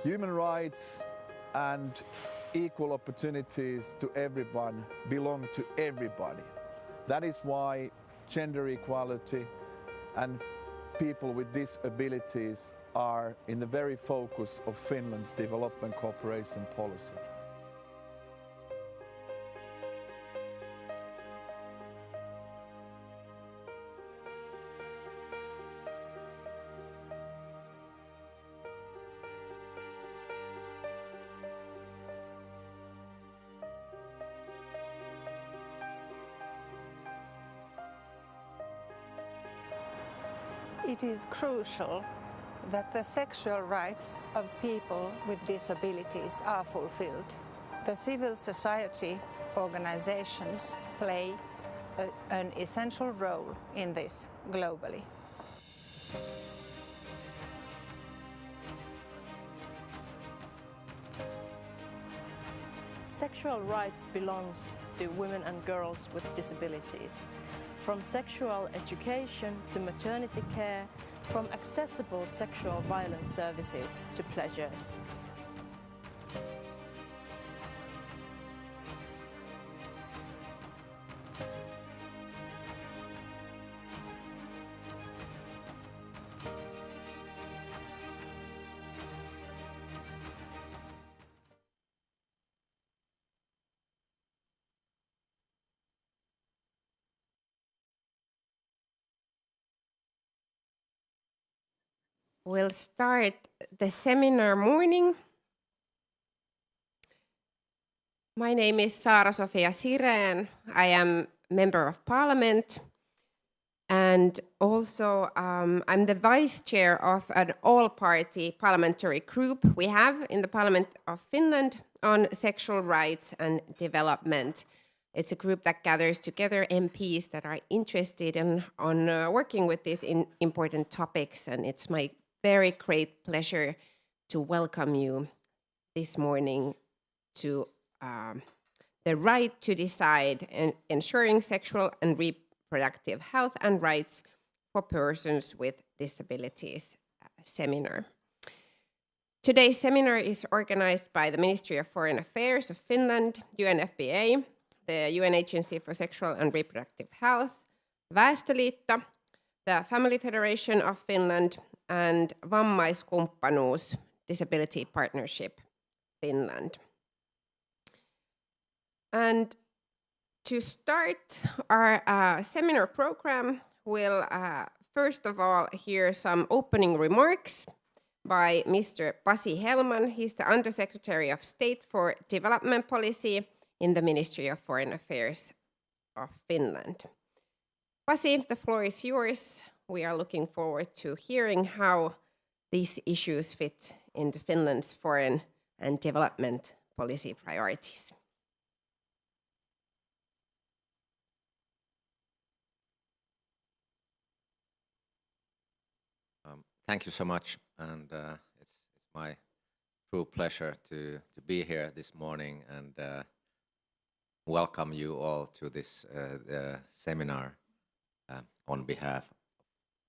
Human rights and equal opportunities to everyone belong to everybody. That is why gender equality and people with disabilities are in the very focus of Finland's development cooperation policy. It is crucial that the sexual rights of people with disabilities are fulfilled. The civil society organizations play an essential role in this globally. Sexual rights belongs to women and girls with disabilities. From sexual education to maternity care, from accessible sexual violence services to pleasures. We'll start the seminar morning. My name is Saara Sofia Sirén. I am Member of Parliament and also I'm the Vice Chair of an all-party parliamentary group we have in the Parliament of Finland on sexual rights and development. It's a group that gathers together MPs that are interested in working with these important topics, and it's my very great pleasure to welcome you this morning to the right to decide and ensuring sexual and reproductive health and rights for persons with disabilities seminar. Today's seminar is organized by the Ministry of Foreign Affairs of Finland, UNFPA, the UN Agency for Sexual and Reproductive Health, Väestöliitto, the Family Federation of Finland, and Vammaiskumppanuus Disability Partnership Finland. And to start our seminar program, we'll first of all hear some opening remarks by Mr. Pasi Hellman. He's the Undersecretary of State for Development Policy in the Ministry of Foreign Affairs of Finland. Pasi, the floor is yours. We are looking forward to hearing how these issues fit into Finland's foreign and development policy priorities. Thank you so much, and it's my true pleasure to be here this morning and welcome you all to this seminar on behalf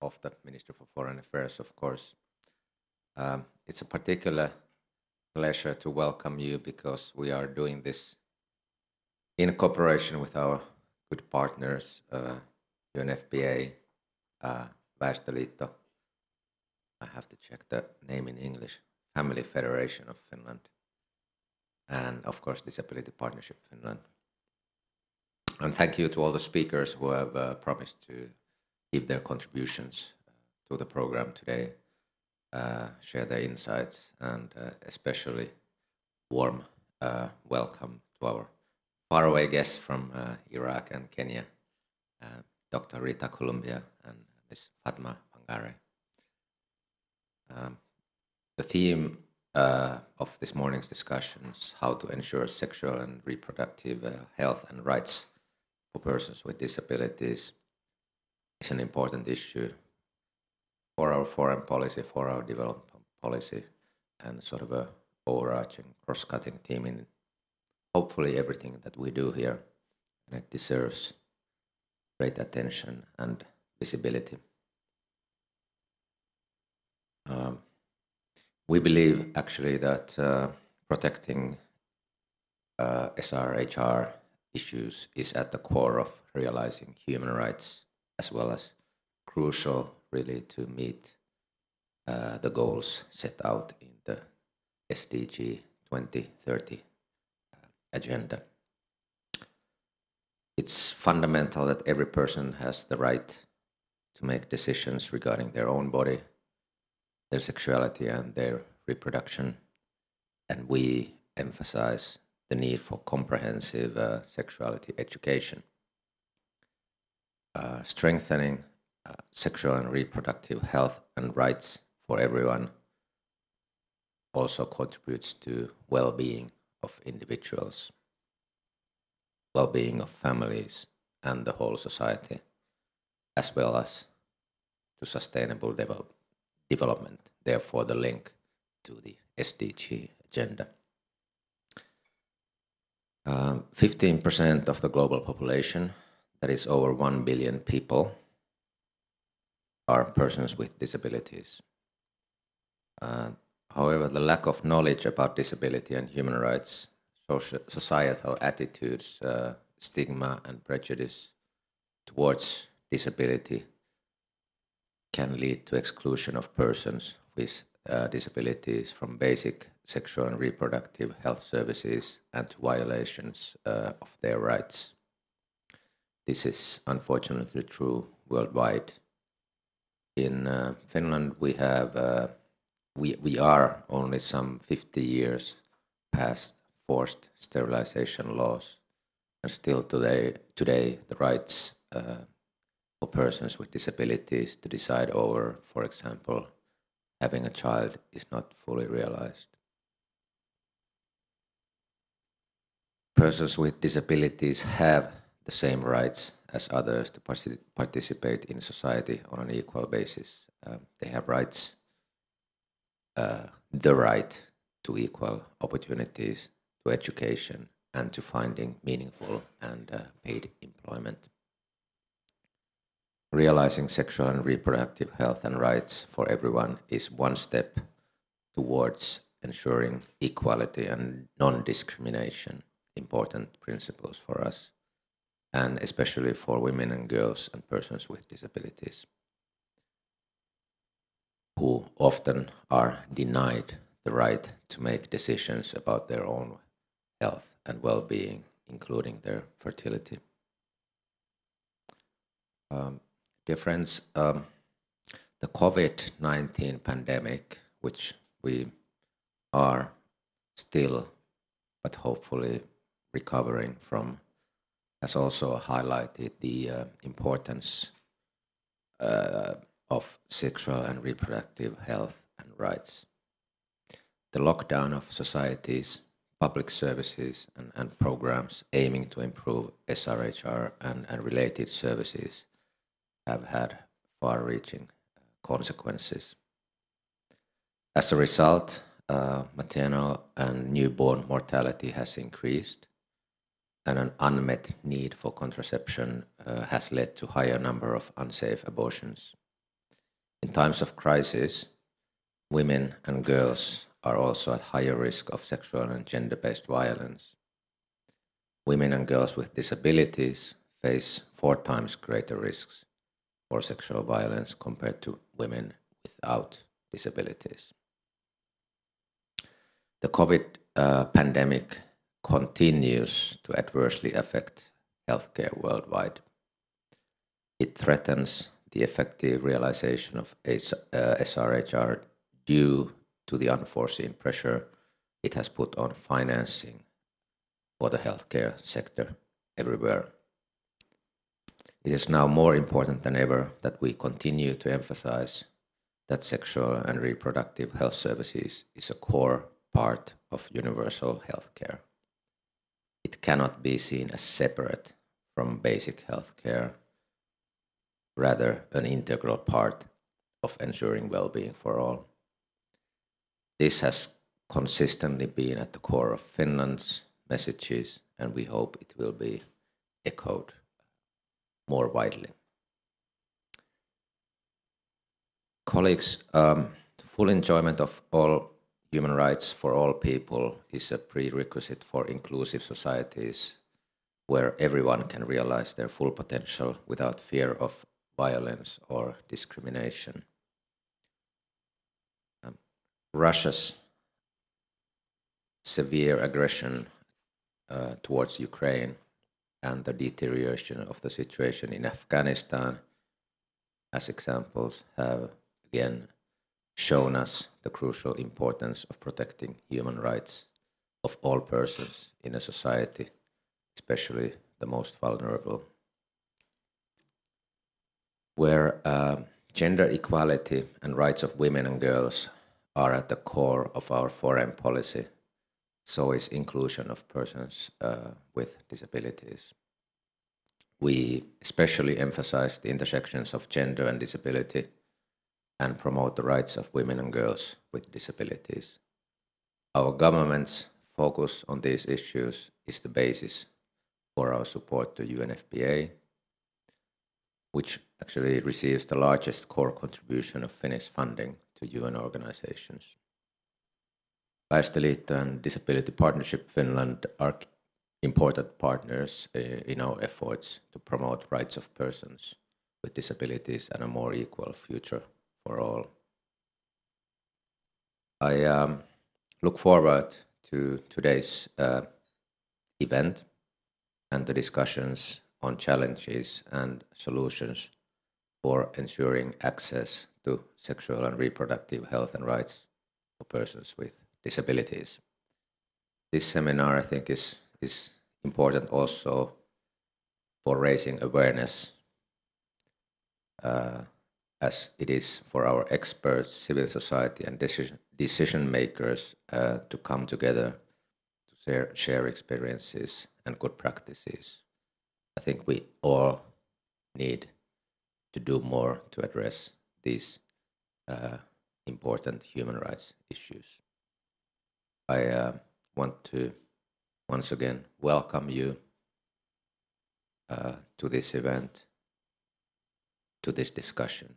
of the Minister for Foreign Affairs, of course. It's a particular pleasure to welcome you because we are doing this in cooperation with our good partners, UNFPA, Väestöliitto, I have to check the name in English, Family Federation of Finland, and of course Disability Partnership Finland. And thank you to all the speakers who have promised to give their contributions to the program today, share their insights, and especially warm welcome to our faraway guests from Iraq and Kenya, Dr. Rita Columbia and Ms. Fatma Pangare. The theme of this morning's discussions, how to ensure sexual and reproductive health and rights for persons with disabilities, is an important issue for our foreign policy, for our development policy, and sort of a overarching cross-cutting theme in hopefully everything that we do here, and it deserves great attention and visibility. We believe actually that protecting SRHR issues is at the core of realizing human rights, as well as crucial really to meet the goals set out in the SDG 2030 agenda. It's fundamental that every person has the right to make decisions regarding their own body, their sexuality and their reproduction, and we emphasize the need for comprehensive sexuality education. Strengthening sexual and reproductive health and rights for everyone also contributes to well-being of individuals, well-being of families and the whole society, as well as to sustainable development, therefore the link to the SDG agenda. 15% of the global population, that is over 1 billion people, are persons with disabilities. However, the lack of knowledge about disability and human rights, societal attitudes, stigma and prejudice towards disability can lead to exclusion of persons with disabilities from basic sexual and reproductive health services and to violations of their rights. This is unfortunately true worldwide. In Finland, we are only some 50 years past forced sterilization laws, and still today the rights for persons with disabilities to decide over, for example, having a child is not fully realized. Persons with disabilities have the same rights as others to participate in society on an equal basis. They have rights, the right to equal opportunities, to education, and to finding meaningful and paid employment. Realizing sexual and reproductive health and rights for everyone is one step towards ensuring equality and non-discrimination, important principles for us, and especially for women and girls and persons with disabilities, who often are denied the right to make decisions about their own health and well-being, including their fertility. Dear friends, the COVID-19 pandemic, which we are still, but hopefully recovering from, has also highlighted the importance of sexual and reproductive health and rights. The lockdown of societies, public services and programs aiming to improve SRHR and related services have had far-reaching consequences. As a result, maternal and newborn mortality has increased, and an unmet need for contraception has led to higher number of unsafe abortions. In times of crisis, women and girls are also at higher risk of sexual and gender-based violence. Women and girls with disabilities face 4 times greater risks for sexual violence compared to women without disabilities. The COVID pandemic continues to adversely affect healthcare worldwide. It threatens the effective realization of SRHR due to the unforeseen pressure it has put on financing for the healthcare sector everywhere. It is now more important than ever that we continue to emphasize that sexual and reproductive health services is a core part of universal healthcare. It cannot be seen as separate from basic healthcare, rather an integral part of ensuring well-being for all. This has consistently been at the core of Finland's messages, and we hope it will be echoed more widely. Colleagues, full enjoyment of all human rights for all people is a prerequisite for inclusive societies where everyone can realize their full potential without fear of violence or discrimination. Russia's severe aggression towards Ukraine and the deterioration of the situation in Afghanistan, as examples, have again shown us the crucial importance of protecting human rights of all persons in a society, especially the most vulnerable. Where gender equality and rights of women and girls are at the core of our foreign policy, so is inclusion of persons with disabilities. We especially emphasize the intersections of gender and disability and promote the rights of women and girls with disabilities. Our government's focus on these issues is the basis for our support to UNFPA, which actually receives the largest core contribution of Finnish funding to UN organizations. Väestöliitto and Disability Partnership Finland are important partners in our efforts to promote rights of persons with disabilities and a more equal future for all. I look forward to today's event and the discussions on challenges and solutions for ensuring access to sexual and reproductive health and rights for persons with disabilities. This seminar, I think, is important also for raising awareness, as it is for our experts, civil society, and decision makers to come together to share experiences and good practices. I think we all need to do more to address these important human rights issues. I want to once again welcome you to this event, to this discussion,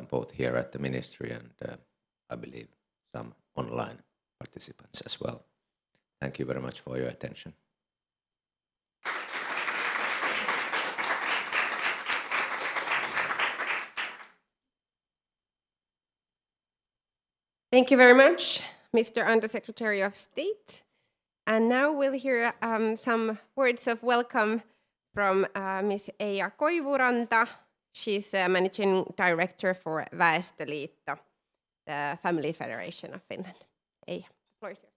both here at the Ministry and I believe some online participants as well. Thank you very much for your attention. Thank you very much, Mr. Undersecretary of State. And now we'll hear some words of welcome from Ms. Eija Koivuranta. She's Managing Director for Väestöliitto, the Family Federation of Finland. Eija, the floor is yours.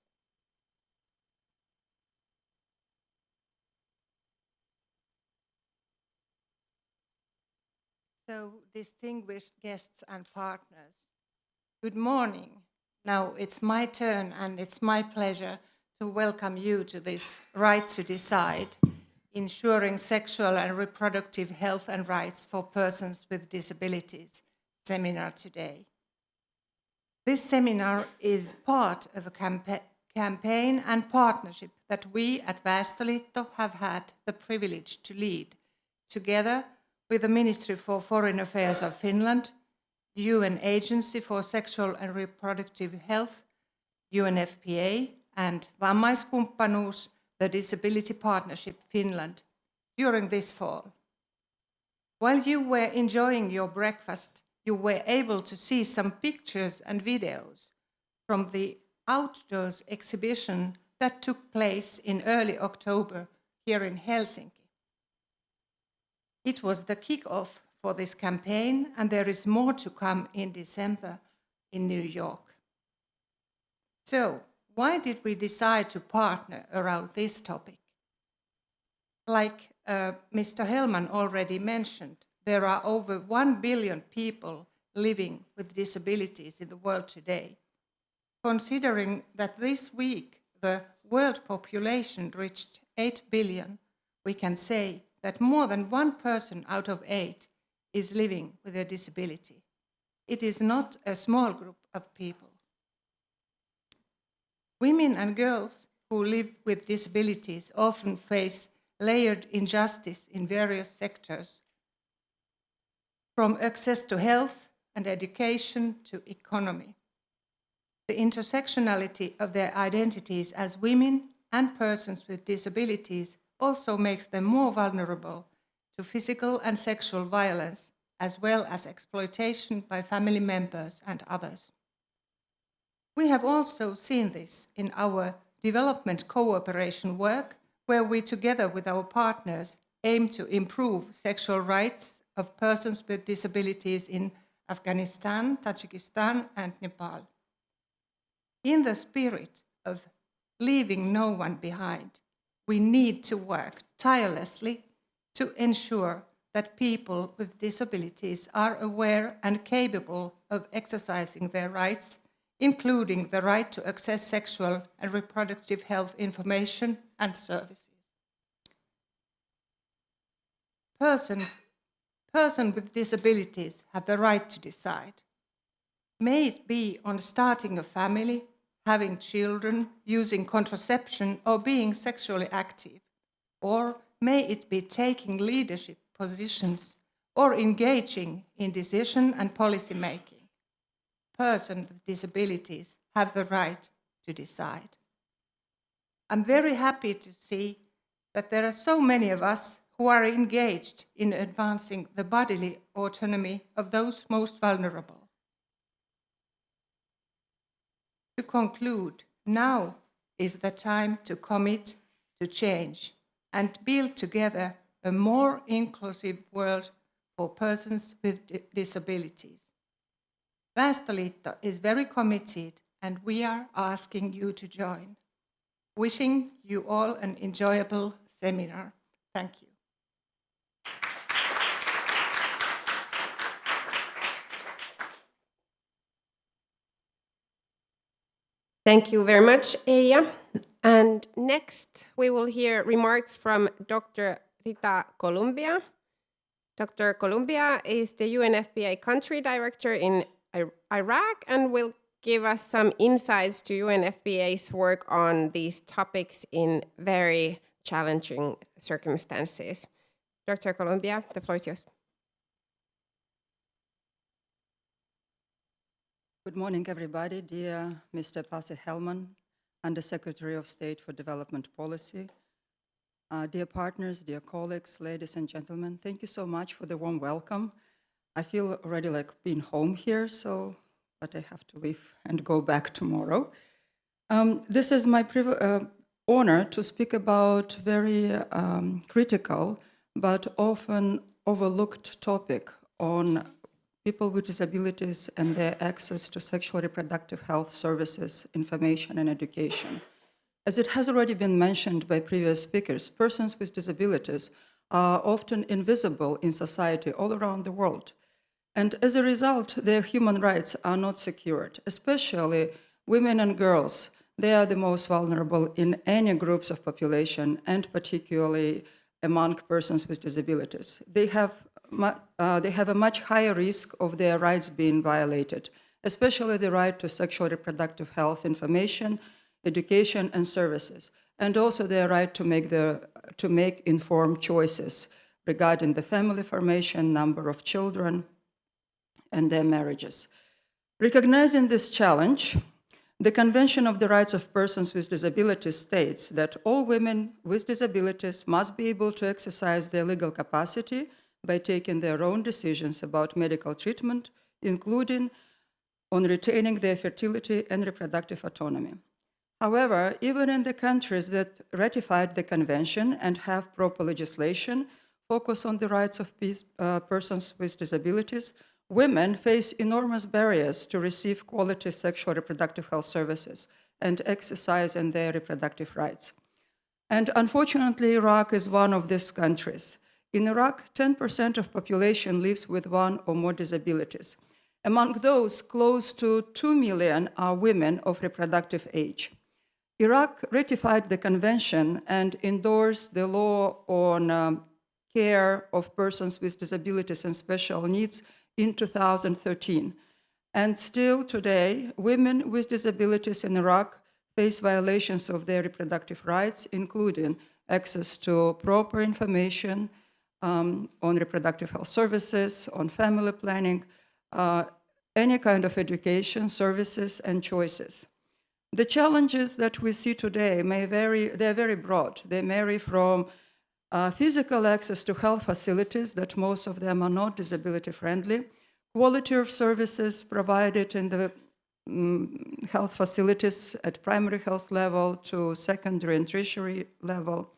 So, distinguished guests and partners, good morning. Now it's my turn and it's my pleasure to welcome you to this Right to Decide, Ensuring Sexual and Reproductive Health and Rights for Persons with Disabilities seminar today. This seminar is part of a campaign and partnership that we at Väestöliitto have had the privilege to lead, together with the Ministry for Foreign Affairs of Finland, the UN Agency for Sexual and Reproductive Health, UNFPA, and Vammaiskumppanuus, the Disability Partnership Finland, during this fall. While you were enjoying your breakfast, you were able to see some pictures and videos from the outdoors exhibition that took place in early October here in Helsinki. It was the kick-off for this campaign, and there is more to come in December in New York. So, why did we decide to partner around this topic? Like Mr. Hellman already mentioned, there are over 1 billion people living with disabilities in the world today. Considering that this week the world population reached 8 billion, we can say that more than 1 person out of 8 is living with a disability. It is not a small group of people. Women and girls who live with disabilities often face layered injustice in various sectors, from access to health and education to economy. the intersectionality of their identities as women and persons with disabilities also makes them more vulnerable to physical and sexual violence, as well as exploitation by family members and others. We have also seen this in our development cooperation work, where we, together with our partners, aim to improve sexual rights of persons with disabilities in Afghanistan, Tajikistan, and Nepal. In the spirit of leaving no one behind, we need to work tirelessly to ensure that people with disabilities are aware and capable of exercising their rights, including the right to access sexual and reproductive health information and services. Persons with disabilities have the right to decide. May it be on starting a family, having children, using contraception, or being sexually active, or may it be taking leadership positions or engaging in decision and policy making. Persons with disabilities have the right to decide. I'm very happy to see that there are so many of us who are engaged in advancing the bodily autonomy of those most vulnerable. To conclude, now is the time to commit to change and build together a more inclusive world for persons with disabilities. Väestöliitto is very committed, and we are asking you to join. Wishing you all an enjoyable seminar. Thank you. Thank you very much, Eija. And next, we will hear remarks from Dr. Rita Columbia. Dr. Columbia is the UNFPA Country Director in Iraq and will give us some insights to UNFPA's work on these topics in very challenging circumstances. Dr. Columbia, the floor is yours. Good morning, everybody. Dear Mr. Pasi Helman, Under Secretary of State for Development Policy, dear partners, dear colleagues, ladies and gentlemen, thank you so much for the warm welcome. I feel already like being home here, but I have to leave and go back tomorrow. This is my honor to speak about very critical but often overlooked topic on people with disabilities and their access to sexual reproductive health services, information, and education. As it has already been mentioned by previous speakers, persons with disabilities are often invisible in society all around the world. And as a result, their human rights are not secured, especially women and girls. They are the most vulnerable in any groups of population, and particularly among persons with disabilities. They have a much higher risk of their rights being violated, especially the right to sexual reproductive health information, education, and services, and also their right to make informed choices regarding the family formation, number of children, and their marriages. Recognizing this challenge, the Convention of the Rights of Persons with Disabilities states that all women with disabilities must be able to exercise their legal capacity by taking their own decisions about medical treatment, including on retaining their fertility and reproductive autonomy. However, even in the countries that ratified the convention and have proper legislation focus on the rights of persons with disabilities, women face enormous barriers to receive quality sexual reproductive health services and exercise in their reproductive rights. And unfortunately, Iraq is one of these countries. In Iraq, 10% of population lives with one or more disabilities. Among those, close to 2 million are women of reproductive age. Iraq ratified the convention and endorsed the law on care of persons with disabilities and special needs in 2013. And still today, women with disabilities in Iraq face violations of their reproductive rights, including access to proper information, on reproductive health services, on family planning, any kind of education, services, and choices. The challenges that we see today may vary, they're very broad. They vary from physical access to health facilities, that most of them are not disability friendly, quality of services provided in the health facilities at primary health level to secondary and tertiary level,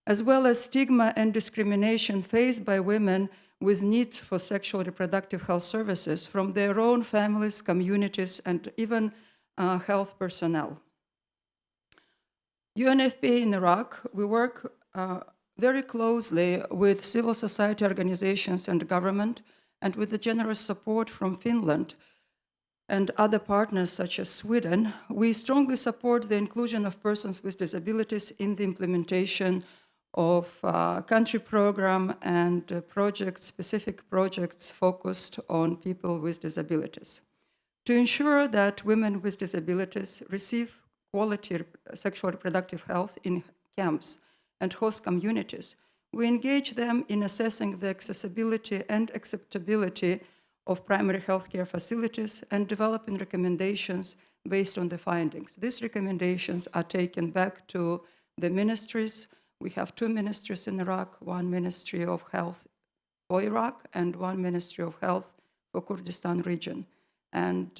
as well as stigma and discrimination faced by women with need for sexual reproductive health services from their own families, communities, and even health personnel. UNFPA in Iraq, we work very closely with civil society organizations and government, and with the generous support from Finland and other partners such as Sweden, we strongly support the inclusion of persons with disabilities in the implementation of country program and specific projects focused on people with disabilities. To ensure that women with disabilities receive quality sexual reproductive health in camps and host communities, we engage them in assessing the accessibility and acceptability of primary healthcare facilities and developing recommendations based on the findings. These recommendations are taken back to the ministries. We have 2 ministries in Iraq, 1 Ministry of Health for Iraq and 1 Ministry of Health for Kurdistan region. And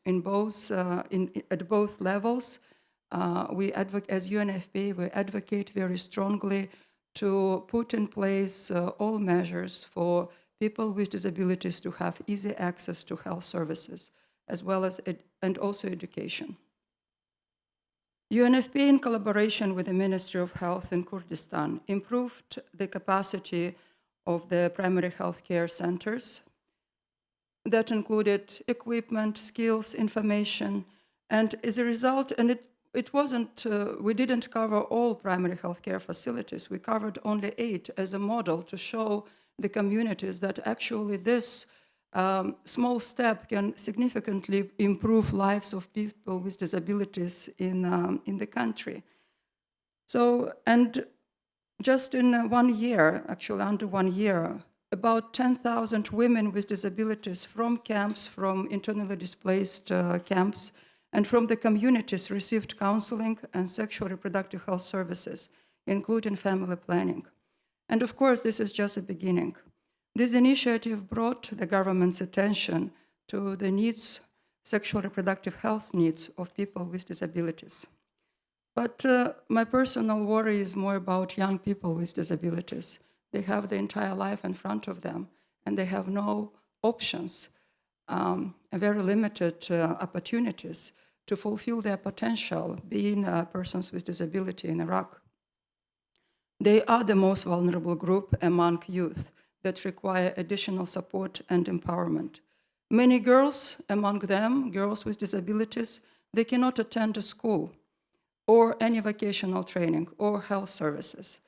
at both levels, as UNFPA, we advocate very strongly to put in place all measures for people with disabilities to have easy access to health services, as well as and also education. UNFPA, in collaboration with the Ministry of Health in Kurdistan, improved the capacity of the primary health care centers. That included equipment, skills, information, and as a result, and it wasn't, we didn't cover all primary health care facilities. We covered only 8 as a model to show the communities that actually this small step can significantly improve lives of people with disabilities in the country. So, and just in 1 year, actually under 1 year, about 10,000 women with disabilities from camps, from internally displaced camps, and from the communities received counseling and sexual reproductive health services, including family planning. And of course, this is just a beginning. This initiative brought the government's attention to the needs, sexual reproductive health needs of people with disabilities. But my personal worry is more about young people with disabilities. They have the entire life in front of them, and they have no options, very limited opportunities to fulfill their potential being persons with disability in Iraq. They are the most vulnerable group among youth that require additional support and empowerment. Many girls, among them, girls with disabilities, they cannot attend a school or any vocational training or health services.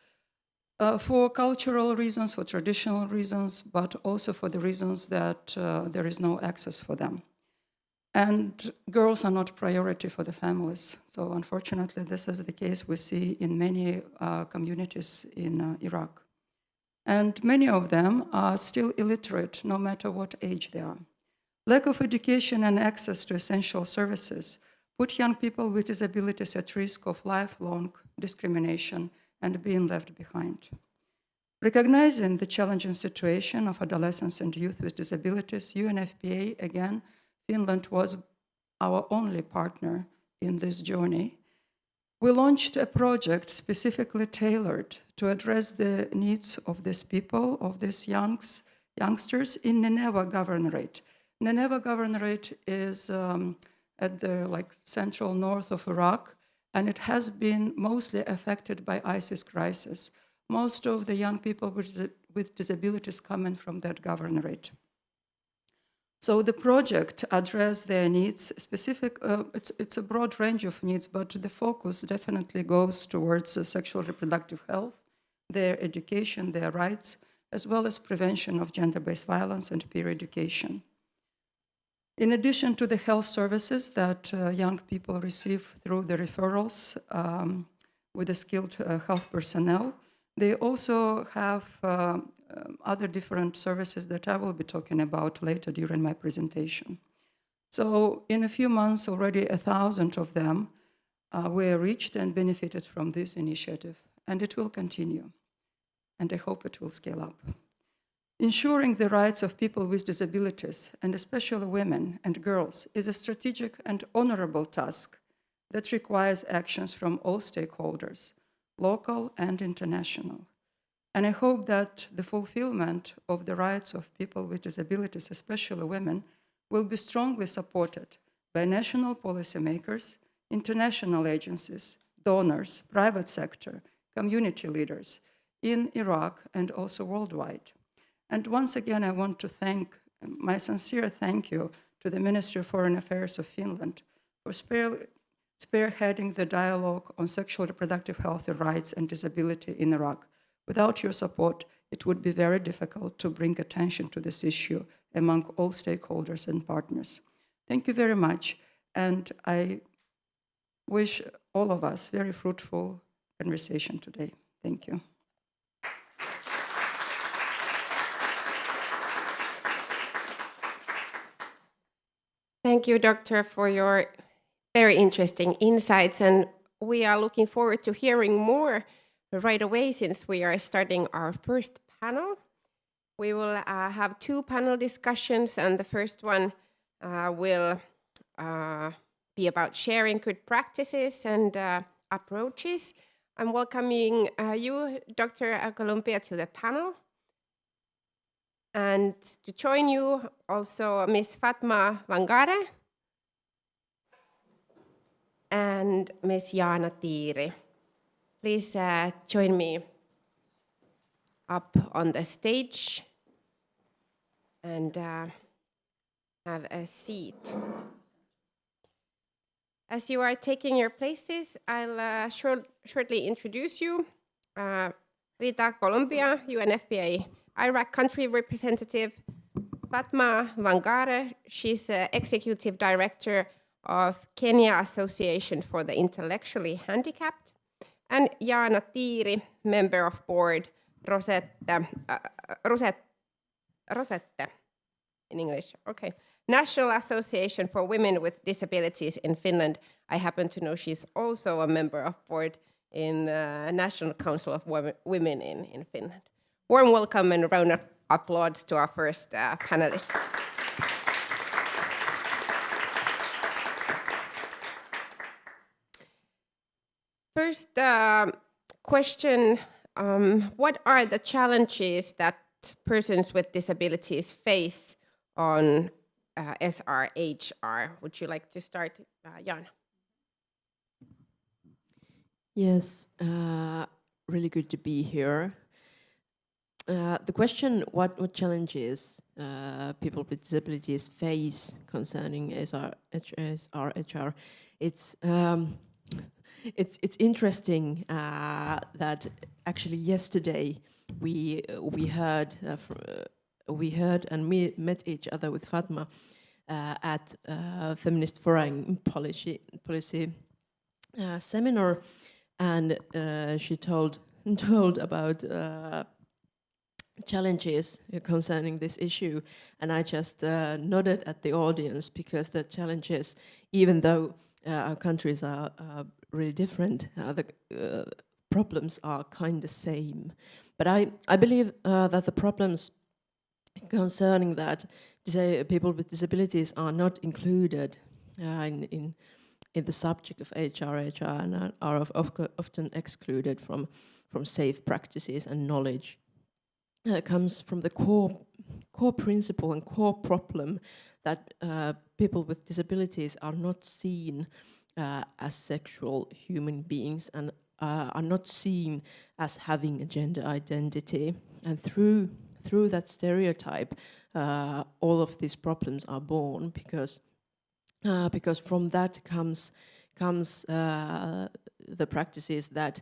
For cultural reasons, for traditional reasons, but also for the reasons that there is no access for them. And girls are not priority for the families. So unfortunately, this is the case we see in many communities in Iraq. And many of them are still illiterate, no matter what age they are. Lack of education and access to essential services put young people with disabilities at risk of lifelong discrimination and being left behind. Recognizing the challenging situation of adolescents and youth with disabilities, UNFPA, again, Finland was our only partner in this journey. We launched a project specifically tailored to address the needs of these people, of these youngsters in Nineveh Governorate. Nineveh Governorate is at the central north of Iraq, and it has been mostly affected by ISIS crisis. Most of the young people with disabilities coming from that governorate. So the project addressed their needs, it's a broad range of needs, but the focus definitely goes towards sexual reproductive health, their education, their rights, as well as prevention of gender-based violence and peer education. In addition to the health services that young people receive through the referrals with the skilled health personnel, they also have other different services that I will be talking about later during my presentation. So in a few months, already 1,000 of them were reached and benefited from this initiative, and it will continue. And I hope it will scale up. Ensuring the rights of people with disabilities, and especially women and girls, is a strategic and honorable task that requires actions from all stakeholders, local and international. And I hope that the fulfillment of the rights of people with disabilities, especially women, will be strongly supported by national policymakers, international agencies, donors, private sector, community leaders in Iraq and also worldwide. And once again, I want to thank, my sincere thank you to the Ministry of Foreign Affairs of Finland for spearheading the dialogue on sexual reproductive health and rights and disability in Iraq. Without your support, it would be very difficult to bring attention to this issue among all stakeholders and partners. Thank you very much, and I wish all of us very fruitful conversation today. Thank you. Thank you, Doctor, for your very interesting insights, and we are looking forward to hearing more right away since we are starting our first panel. We will have two panel discussions, and the first one will be about sharing good practices and approaches. I'm welcoming you, Dr. Columbia, to the panel. And to join you, also Ms. Fatma Wangare and Ms. Jaana Tiiri. Please join me up on the stage and have a seat. As you are taking your places, I'll shortly introduce you. Rita Columbia, UNFPA Iraq Country Representative. Fatma Wangare, she's Executive Director of Kenya Association for the Intellectually Handicapped. And Jaana Tiiri, Member of Board, Rosette in English, okay. National Association for Women with Disabilities in Finland. I happen to know she's also a member of board in National Council of Women in Finland. Warm welcome and a round of applause to our first panelist. First question, what are the challenges that persons with disabilities face on SRHR? Would you like to start, Jan? Yes, really good to be here. The question, what challenges people with disabilities face concerning SRHR, it's interesting that actually yesterday we heard and met each other with Fatma at Feminist Foreign Policy seminar, and she told about challenges concerning this issue, and I just nodded at the audience because the challenges, even though our countries are really different, the problems are kind of same. But I believe that the problems concerning that people with disabilities are not included in the subject of HRHR and are often excluded from safe practices and knowledge. Comes from the core principle and core problem that people with disabilities are not seen as sexual human beings and are not seen as having a gender identity. And through that stereotype, all of these problems are born because from that comes the practices that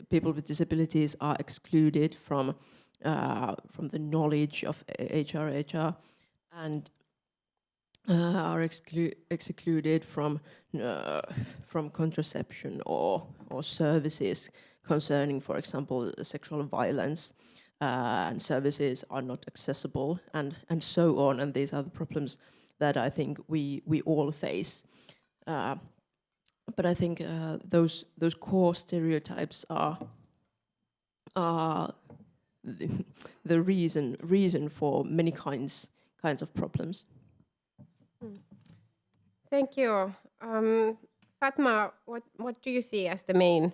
people with disabilities are excluded from the knowledge of HRHR and are excluded from contraception or services concerning, for example, sexual violence and services are not accessible, and so on. And these are the problems that I think we all face. But I think those core stereotypes are the reason for many kinds of problems. Thank you. Fatma, what do you see as the main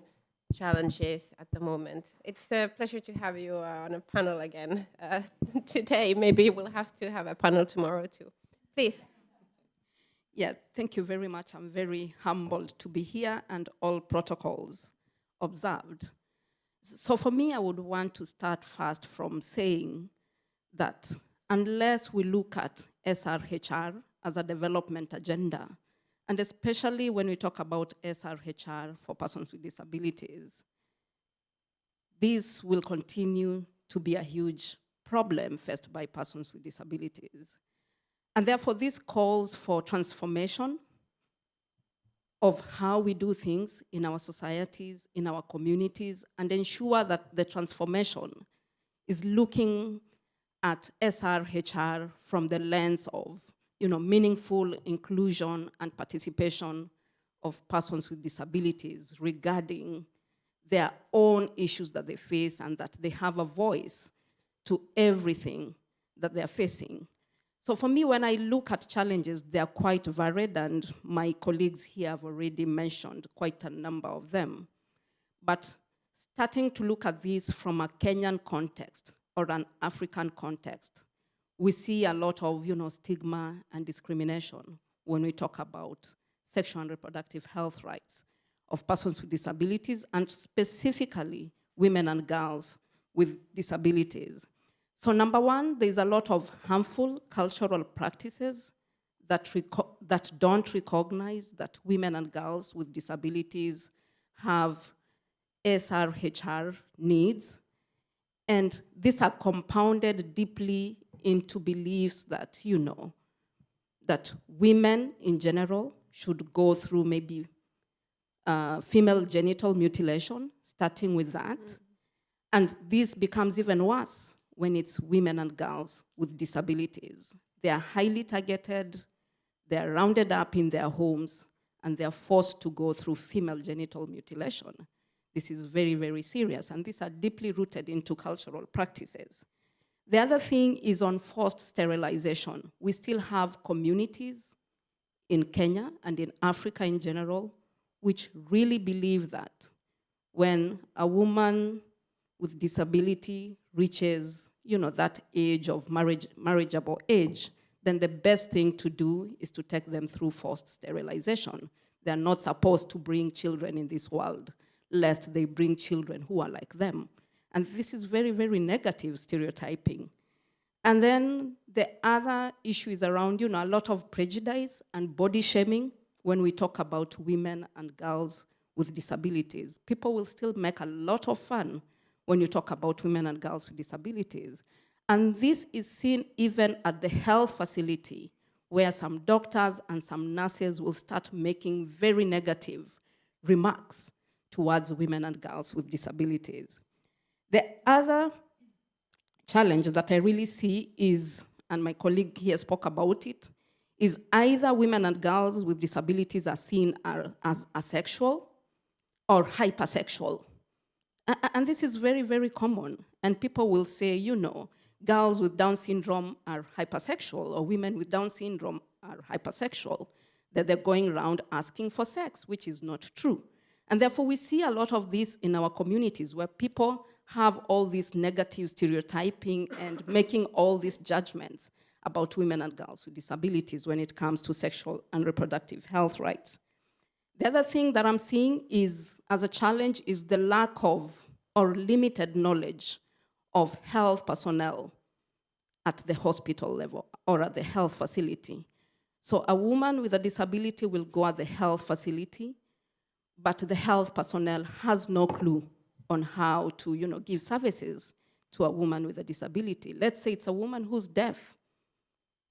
challenges at the moment? It's a pleasure to have you on a panel again today. Maybe we'll have to have a panel tomorrow too. Please. Yeah, thank you very much. I'm very humbled to be here and all protocols observed. So for me, I would want to start first from saying that unless we look at SRHR as a development agenda, and especially when we talk about SRHR for persons with disabilities, this will continue to be a huge problem faced by persons with disabilities. And therefore, this calls for transformation of how we do things in our societies, in our communities, and ensure that the transformation is looking at SRHR from the lens of meaningful inclusion and participation of persons with disabilities regarding their own issues that they face, and that they have a voice to everything that they're facing. So for me, when I look at challenges, they are quite varied, and my colleagues here have already mentioned quite a number of them. But starting to look at this from a Kenyan context or an African context, we see a lot of stigma and discrimination when we talk about sexual and reproductive health rights of persons with disabilities, and specifically women and girls with disabilities. So number one, there's a lot of harmful cultural practices that don't recognize that women and girls with disabilities have SRHR needs. And these are compounded deeply into beliefs that, that women in general should go through maybe female genital mutilation, starting with that. And this becomes even worse when it's women and girls with disabilities. They are highly targeted, they are rounded up in their homes, and they are forced to go through female genital mutilation. This is very, very serious, and these are deeply rooted into cultural practices. The other thing is on forced sterilization. We still have communities in Kenya and in Africa in general which really believe that when a woman with disability reaches, that age of marriageable age, then the best thing to do is to take them through forced sterilization. They're not supposed to bring children in this world, lest they bring children who are like them. And this is very, very negative stereotyping. And then the other issue is around, a lot of prejudice and body shaming when we talk about women and girls with disabilities. People will still make a lot of fun when you talk about women and girls with disabilities. And this is seen even at the health facility, where some doctors and some nurses will start making very negative remarks towards women and girls with disabilities. The other challenge that I really see is, and my colleague here spoke about it, is either women and girls with disabilities are seen as asexual or hypersexual. And this is very, very common. And people will say, girls with Down syndrome are hypersexual, or women with Down syndrome are hypersexual, that they're going around asking for sex, which is not true. And therefore, we see a lot of this in our communities, where people have all this negative stereotyping and making all these judgments about women and girls with disabilities when it comes to sexual and reproductive health rights. The other thing that I'm seeing is, as a challenge, is the lack of or limited knowledge of health personnel at the hospital level or at the health facility. So a woman with a disability will go at the health facility, but the health personnel has no clue on how to, give services to a woman with a disability. Let's say it's a woman who's deaf.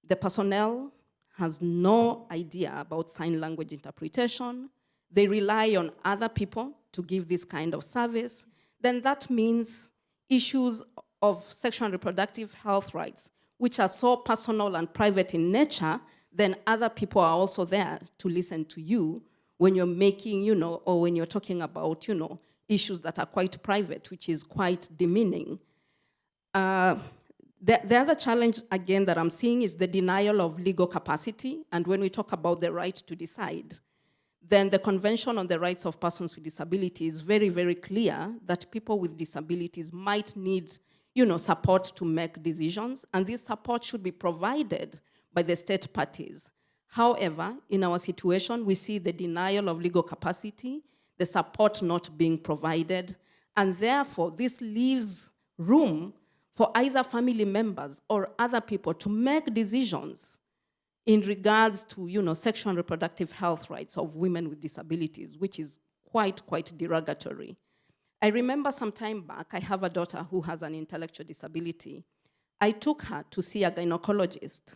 The personnel has no idea about sign language interpretation. They rely on other people to give this kind of service. Then that means issues of sexual and reproductive health rights, which are so personal and private in nature, then other people are also there to listen to you when you're making, or when you're talking about, issues that are quite private, which is quite demeaning. The other challenge, again, that I'm seeing is the denial of legal capacity. And when we talk about the right to decide, then the Convention on the Rights of Persons with Disabilities is very, very clear that people with disabilities might need, support to make decisions, and this support should be provided by the state parties. However, in our situation, we see the denial of legal capacity, the support not being provided, and therefore this leaves room for either family members or other people to make decisions in regards to, sexual and reproductive health rights of women with disabilities, which is quite derogatory. I remember some time back, I have a daughter who has an intellectual disability. I took her to see a gynecologist.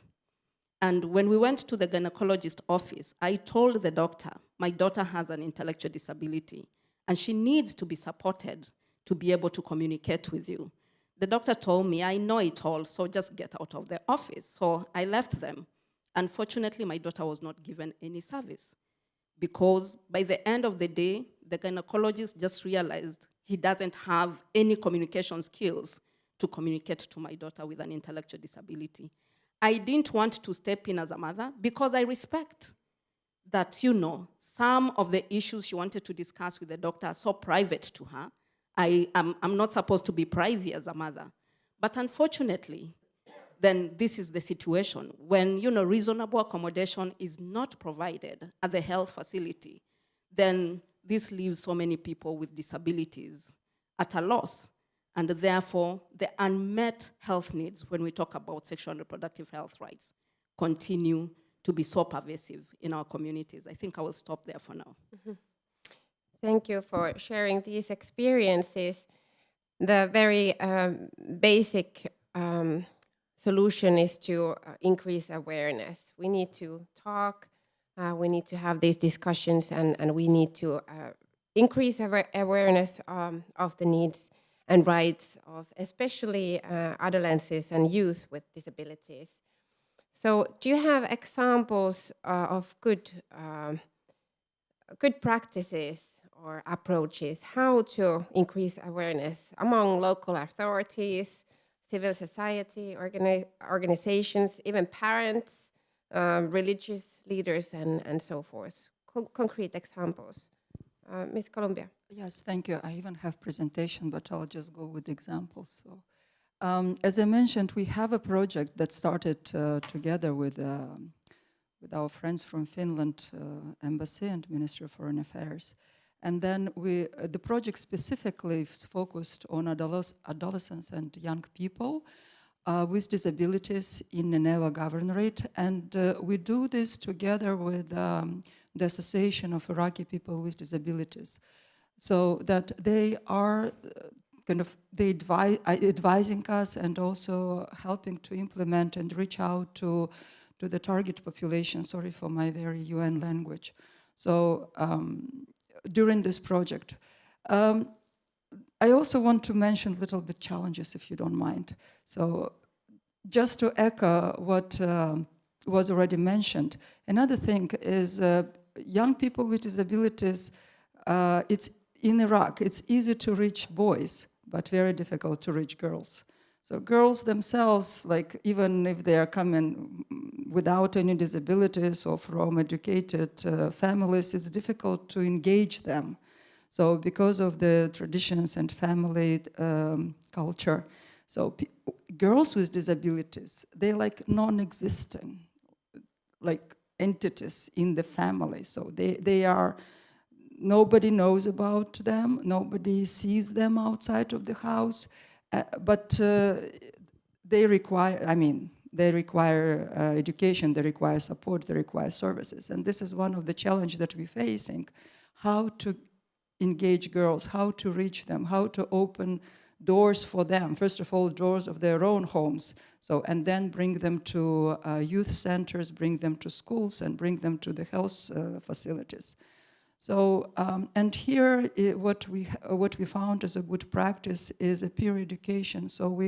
And when we went to the gynecologist office, I told the doctor, my daughter has an intellectual disability, and she needs to be supported to be able to communicate with you. The doctor told me, I know it all, so just get out of the office. So I left them. Unfortunately, my daughter was not given any service because by the end of the day, the gynecologist just realized he doesn't have any communication skills to communicate to my daughter with an intellectual disability. I didn't want to step in as a mother because I respect that, some of the issues she wanted to discuss with the doctor are so private to her. I'm not supposed to be privy as a mother. But unfortunately, then this is the situation. When, reasonable accommodation is not provided at the health facility, then this leaves so many people with disabilities at a loss. And therefore, the unmet health needs, when we talk about sexual and reproductive health rights, continue to be so pervasive in our communities. I think I will stop there for now. Mm-hmm. Thank you for sharing these experiences. The very basic solution is to increase awareness. We need to talk, we need to have these discussions, and we need to increase awareness of the needs and rights of especially adolescents and youth with disabilities. So do you have examples of good practices or approaches how to increase awareness among local authorities, civil society, organizations, even parents, religious leaders, and so forth? Concrete examples. Ms. Columbia. Yes, thank you. I even have presentation, but I'll just go with examples. So, as I mentioned, we have a project that started together with our friends from Finland Embassy and Ministry of Foreign Affairs. And then the project specifically is focused on adolescents and young people with disabilities in Nineveh Governorate. And we do this together with the Association of Iraqi People with Disabilities. So that they are advising us and also helping to implement and reach out to the target population. Sorry for my very UN language. So during this project. I also want to mention a little bit challenges, if you don't mind. So just to echo what was already mentioned, another thing is young people with disabilities, it's in Iraq, it's easy to reach boys, but very difficult to reach girls. So girls themselves, like even if they are coming without any disabilities or from educated families, it's difficult to engage them. So because of the traditions and family culture, so girls with disabilities, they're like non-existent, like entities in the family. So they are, nobody knows about them, nobody sees them outside of the house. But they require, education, they require support, they require services. And this is one of the challenges that we're facing, how to engage girls, how to reach them, how to open doors for them. First of all, doors of their own homes. So, and then bring them to youth centers, bring them to schools, and bring them to the health facilities. So, and here what we found as a good practice is a peer education. So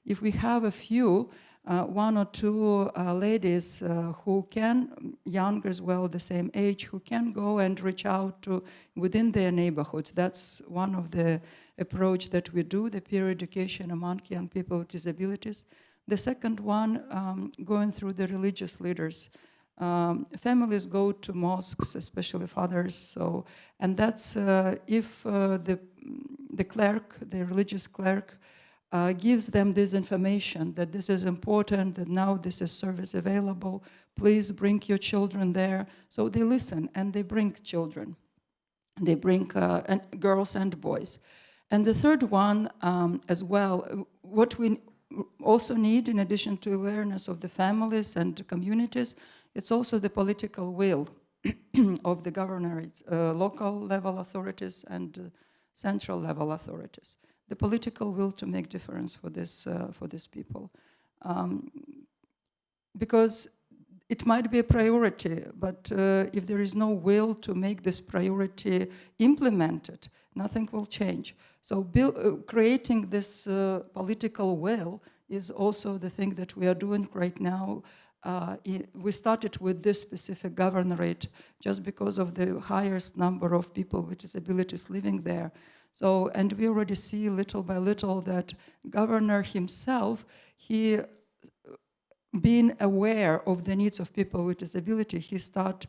if we have a few, one or two ladies who can, young as well, the same age, who can go and reach out to within their neighborhoods. That's one of the approach that we do, the peer education among young people with disabilities. The second one, going through the religious leaders. Families go to mosques, especially fathers. So, and that's if the clerk, the religious clerk, gives them this information that this is important, that now this is service available, please bring your children there. So they listen and they bring children. They bring girls and boys. And the third one as well, what we also need in addition to awareness of the families and communities, it's also the political will of the governorate, local level authorities and central level authorities. The political will to make difference for these people. Because it might be a priority, but if there is no will to make this priority implemented, nothing will change. So creating this political will is also the thing that we are doing right now. We started with this specific governorate just because of the highest number of people with disabilities living there. So, and we already see little by little that governor himself, he being aware of the needs of people with disability, he start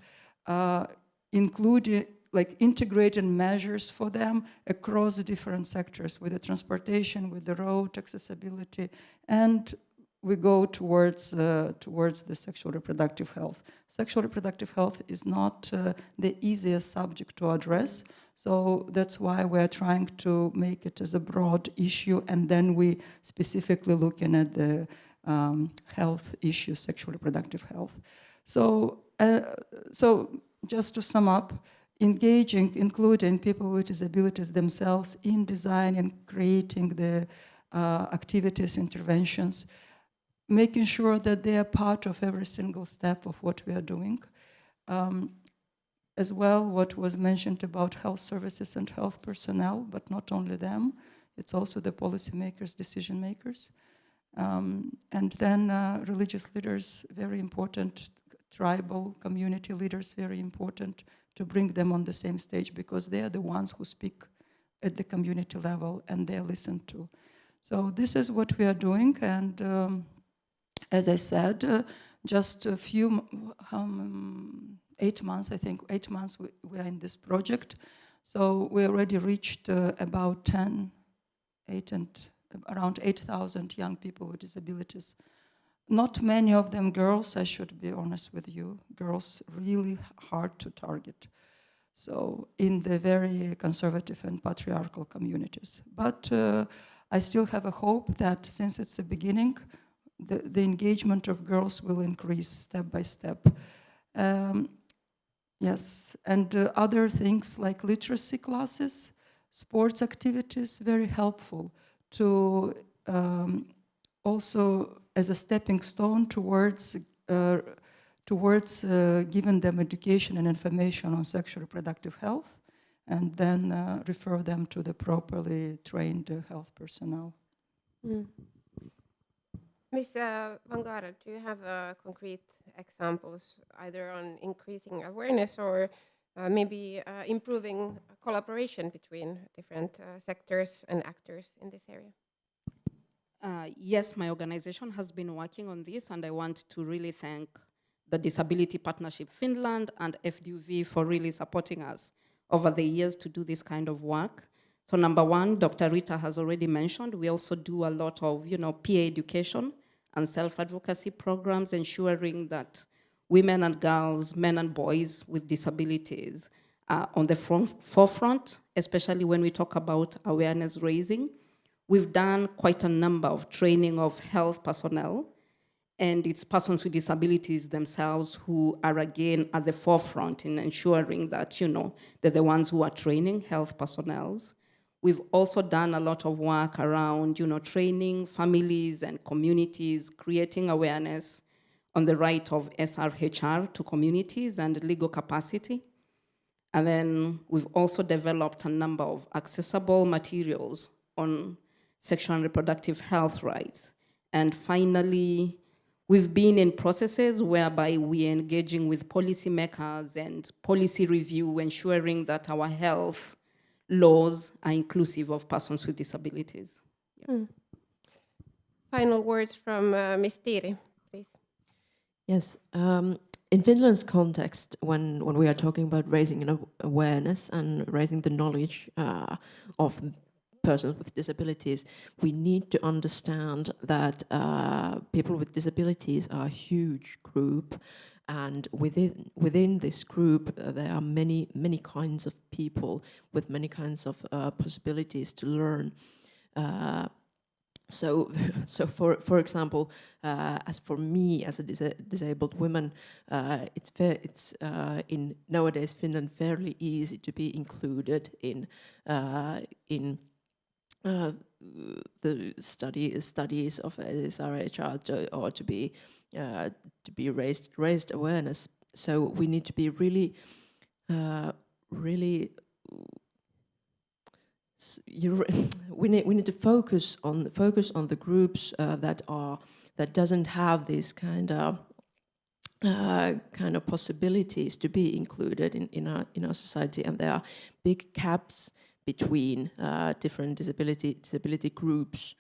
including, like integrating measures for them across the different sectors with the transportation, with the road accessibility, and we go towards the sexual reproductive health. Sexual reproductive health is not the easiest subject to address, so that's why we're trying to make it as a broad issue, and then we specifically looking at the health issue, sexual reproductive health. So, so just to sum up, including people with disabilities themselves in designing, creating the activities, interventions, making sure that they are part of every single step of what we are doing. As well, what was mentioned about health services and health personnel, but not only them, it's also the policymakers, decision makers. And then religious leaders, very important, tribal community leaders, very important to bring them on the same stage because they are the ones who speak at the community level and they are listened to. So this is what we are doing, and as I said, just a few, 8 months, I think, 8 months we are in this project. So we already reached about around 8,000 young people with disabilities. Not many of them girls, I should be honest with you. Girls really hard to target. So in the very conservative and patriarchal communities. But I still have a hope that since it's the beginning, the engagement of girls will increase step by step. Yes, and other things like literacy classes, sports activities, very helpful to also as a stepping stone towards giving them education and information on sexual reproductive health, and then refer them to the properly trained health personnel. Ms. Van Garen, do you have concrete examples either on increasing awareness or maybe improving collaboration between different sectors and actors in this area? Yes, my organization has been working on this, and I want to really thank the Disability Partnership Finland and FDUV for really supporting us over the years to do this kind of work. So number one, Dr. Rita has already mentioned, we also do a lot of, peer education and self-advocacy programs, ensuring that women and girls, men and boys with disabilities are on the forefront, especially when we talk about awareness raising. We've done quite a number of training of health personnel, and it's persons with disabilities themselves who are again at the forefront in ensuring that, they're the ones who are training health personnel. We've also done a lot of work around, training families and communities, creating awareness on the right of SRHR to communities and legal capacity. And then we've also developed a number of accessible materials on sexual and reproductive health rights. And finally, we've been in processes whereby we're engaging with policymakers and policy review, ensuring that our health laws are inclusive of persons with disabilities. Final words from Ms. Tiiri, please. Yes. In Finland's context, when we are talking about raising awareness and raising the knowledge of persons with disabilities, we need to understand that people with disabilities are a huge group, and within this group there are many kinds of people with many kinds of possibilities to learn. So for example, as for me as a disabled woman, it's in nowadays Finland fairly easy to be included in the studies of SRHR or to be raised awareness. So we need to be really we need to focus on the groups that doesn't have these kind of possibilities to be included in our society, and there are big gaps between different disability groups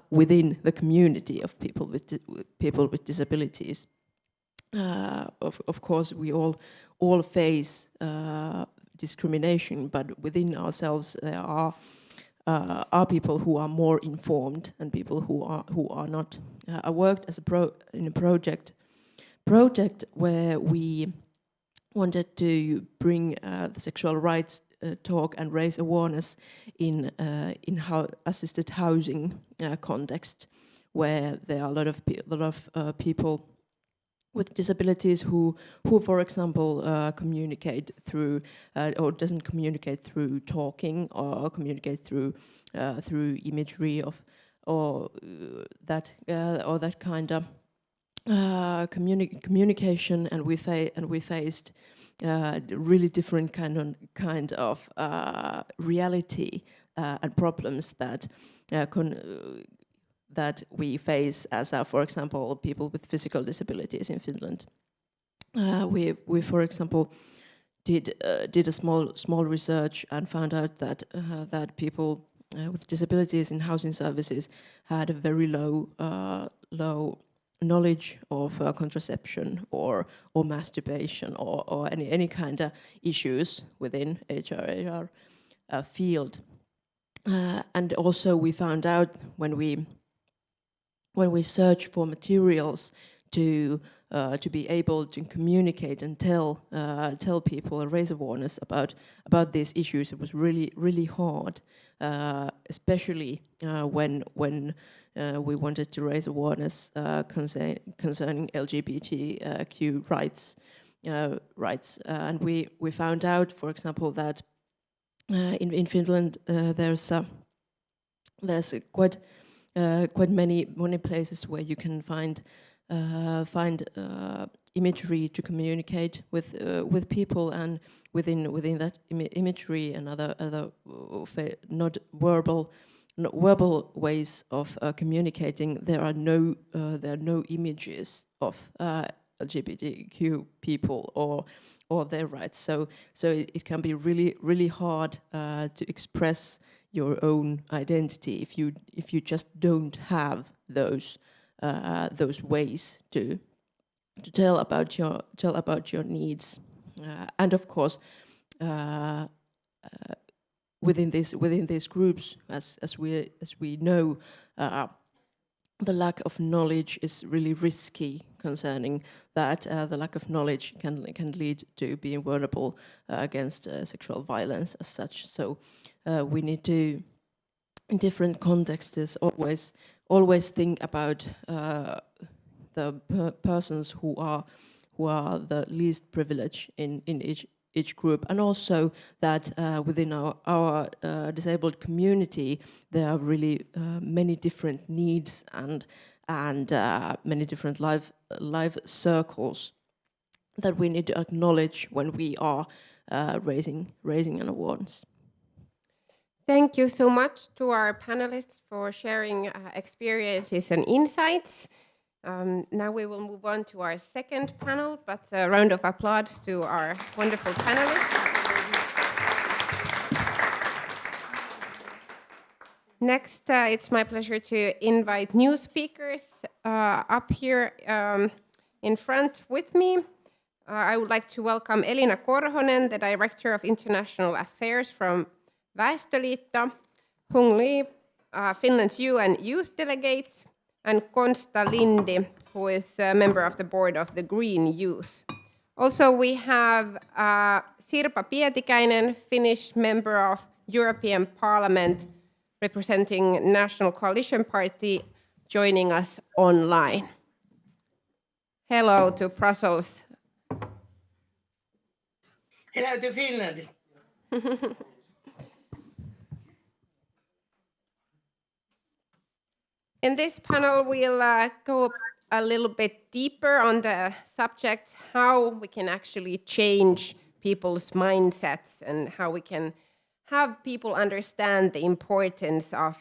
within the community of people with disabilities. Of course, we all face discrimination, but within ourselves there are people who are more informed and people who are not. I worked as in a project where we wanted to bring the sexual rights talk and raise awareness in assisted housing context, where there are a lot of people with disabilities who for example communicate through or doesn't communicate through talking or communicate through imagery or that kind of communication, and we faced really different kind of reality and problems that we face as, for example, people with physical disabilities in Finland. We for example, did a small research and found out that people with disabilities in housing services had a very low knowledge of contraception or masturbation or any kind of issues within HRHR field. And also we found out when we search for materials to be able to communicate and tell people and raise awareness about these issues, it was really hard, especially when we wanted to raise awareness concerning LGBTQ rights, and we found out, for example, that in Finland there's quite many places where you can find imagery to communicate with people, and within that imagery and other not verbal ways of communicating, there are no images of LGBTQ people or their rights. So it can be really hard to express your own identity if you just don't have those ways to tell about your needs, and of course within these groups, as we know, the lack of knowledge is really risky concerning that. The lack of knowledge can lead to being vulnerable against sexual violence as such. So we need to, in different contexts, always think about the persons who are the least privileged in each group, and also that within our disabled community there are really many different needs and many different life circles that we need to acknowledge when we are raising an awareness. Thank you so much to our panelists for sharing experiences and insights. Now we will move on to our second panel, but a round of applause to our wonderful panelists. Next, it's my pleasure to invite new speakers up here in front with me. I would like to welcome Elina Korhonen, the Director of International Affairs from Väestöliitto, Hung Lee, Finland's UN Youth Delegate, and Konsta Lindi, who is a member of the board of the Green Youth. Also, we have Sirpa Pietikäinen, Finnish member of European Parliament, representing National Coalition Party, joining us online. Hello to Brussels. Hello to Finland. In this panel, we'll go a little bit deeper on the subject, how we can actually change people's mindsets and how we can have people understand the importance of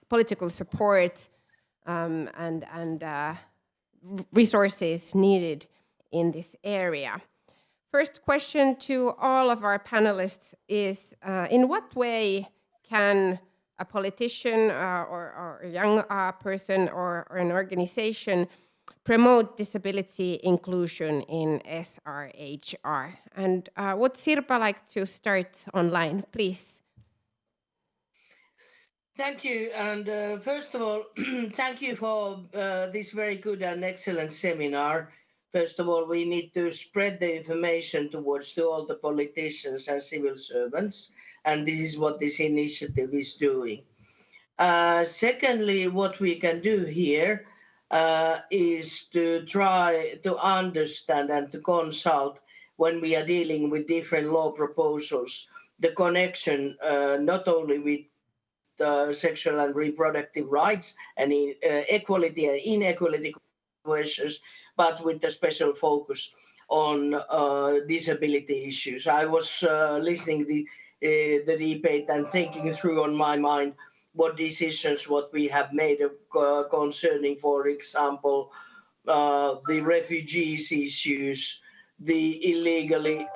political support and resources needed in this area. First question to all of our panelists is, in what way can a politician or a young person or an organization promote disability inclusion in SRHR? And would Sirpa like to start online, please? Thank you. And first of all, thank you for this very good and excellent seminar. First of all, we need to spread the information towards all the politicians and civil servants, and this is what this initiative is doing. Secondly, what we can do here is to try to understand and to consult when we are dealing with different law proposals, the connection not only with sexual and reproductive rights and equality and inequality questions, but with a special focus on disability issues. I was listening the debate and thinking through on my mind what decisions what we have made concerning, for example, the refugees issues, the illegally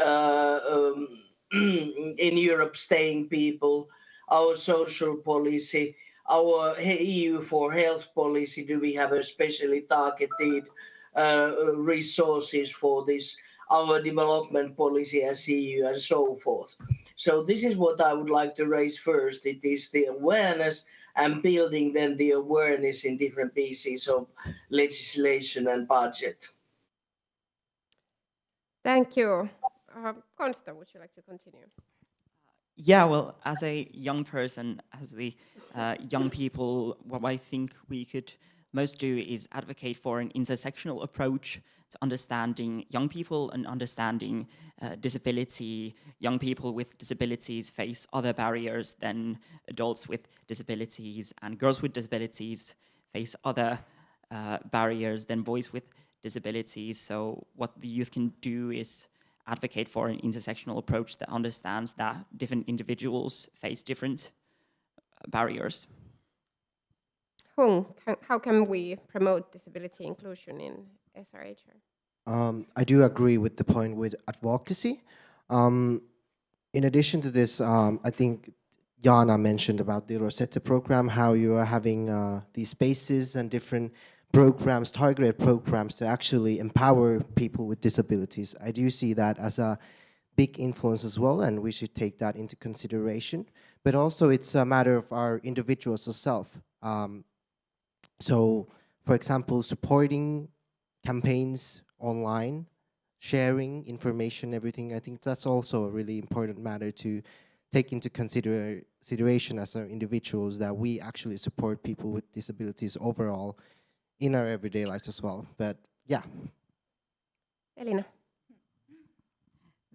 in Europe staying people, our social policy, our EU for health policy. Do we have a specially targeted resources for this, our development policy as EU and so forth. So this is what I would like to raise first. It is the awareness and building then the awareness in different pieces of legislation and budget. Thank you. Konsta, would you like to continue? Yeah, well, as a young person, as the young people, what I think we could most do is advocate for an intersectional approach to understanding young people and understanding disability. Young people with disabilities face other barriers than adults with disabilities, and girls with disabilities face other barriers than boys with disabilities. So what the youth can do is advocate for an intersectional approach that understands that different individuals face different barriers. Hung, how can we promote disability inclusion in SRHR? I do agree with the point with advocacy. In addition to this, I think Jana mentioned about the Rosetta program, how you are having these spaces and different programs, targeted programs to actually empower people with disabilities. I do see that as a big influence as well, and we should take that into consideration. But also it's a matter of our individuals itself. So, for example, supporting campaigns online, sharing information, everything, I think that's also a really important matter to take into consideration as our individuals, that we actually support people with disabilities overall in our everyday lives as well. But yeah. Elina.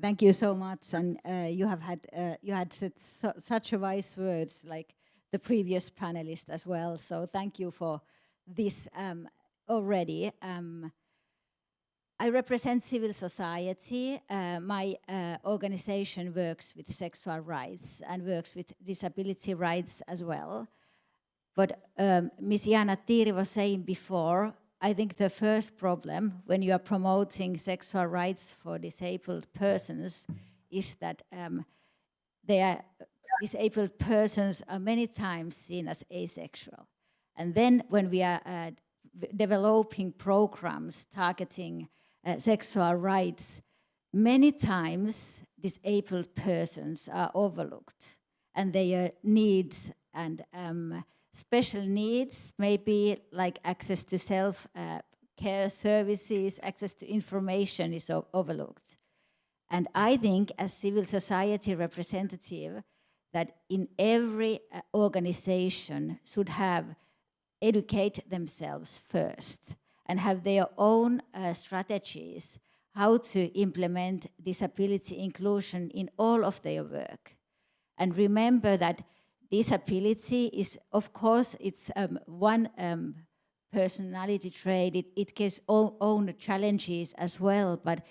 Thank you so much, and you had said such a wise words, like the previous panelist as well. So thank you for this already. I represent civil society. My organization works with sexual rights and works with disability rights as well. But Ms. Jaana Tiiri was saying before, I think the first problem when you are promoting sexual rights for disabled persons is that disabled persons are many times seen as asexual. And then when we are developing programs targeting sexual rights, many times disabled persons are overlooked, and their needs and special needs, maybe like access to self-care services, access to information is overlooked. And I think as civil society representative that in every organization should have educate themselves first and have their own strategies how to implement disability inclusion in all of their work. And remember that disability is, of course, it's one personality trait. It gives own challenges as well, but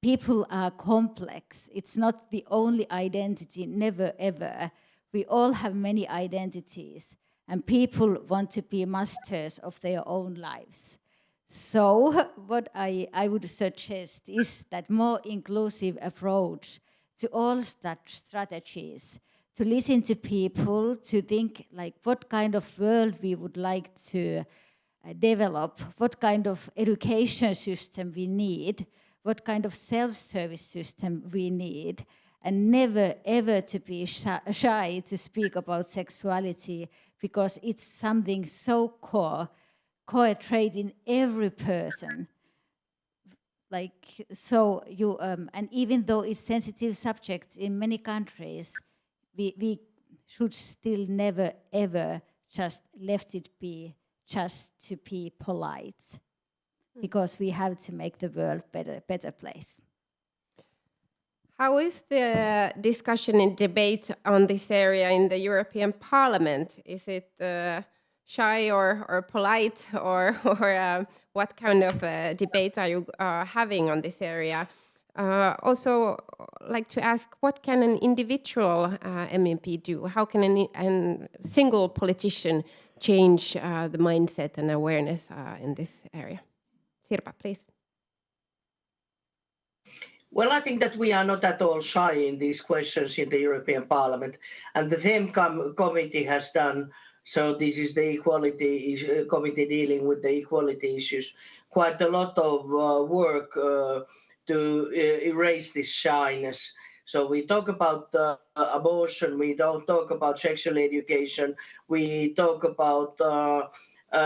people are complex. It's not the only identity, never ever. We all have many identities, and people want to be masters of their own lives. So what I would suggest is that more inclusive approach to all strategies, to listen to people, to think like what kind of world we would like to develop, what kind of education system we need, what kind of self-service system we need, and never ever to be shy to speak about sexuality, because it's something so core trait in every person. Like, so you, and even though it's sensitive subject in many countries, we should still never ever just left it be just to be polite, because we have to make the world better place. How is the discussion and debate on this area in the European Parliament? Is it shy or polite, or what kind of debate are you having on this area? Also, like to ask, what can an individual MEP do? How can a single politician change the mindset and awareness in this area? Sirpa, please. Well, I think that we are not at all shy in these questions in the European Parliament, and the FEM committee has done, so this is the equality committee dealing with the equality issues, quite a lot of work to erase this shyness. So we talk about abortion, we don't talk about sexual education, we talk about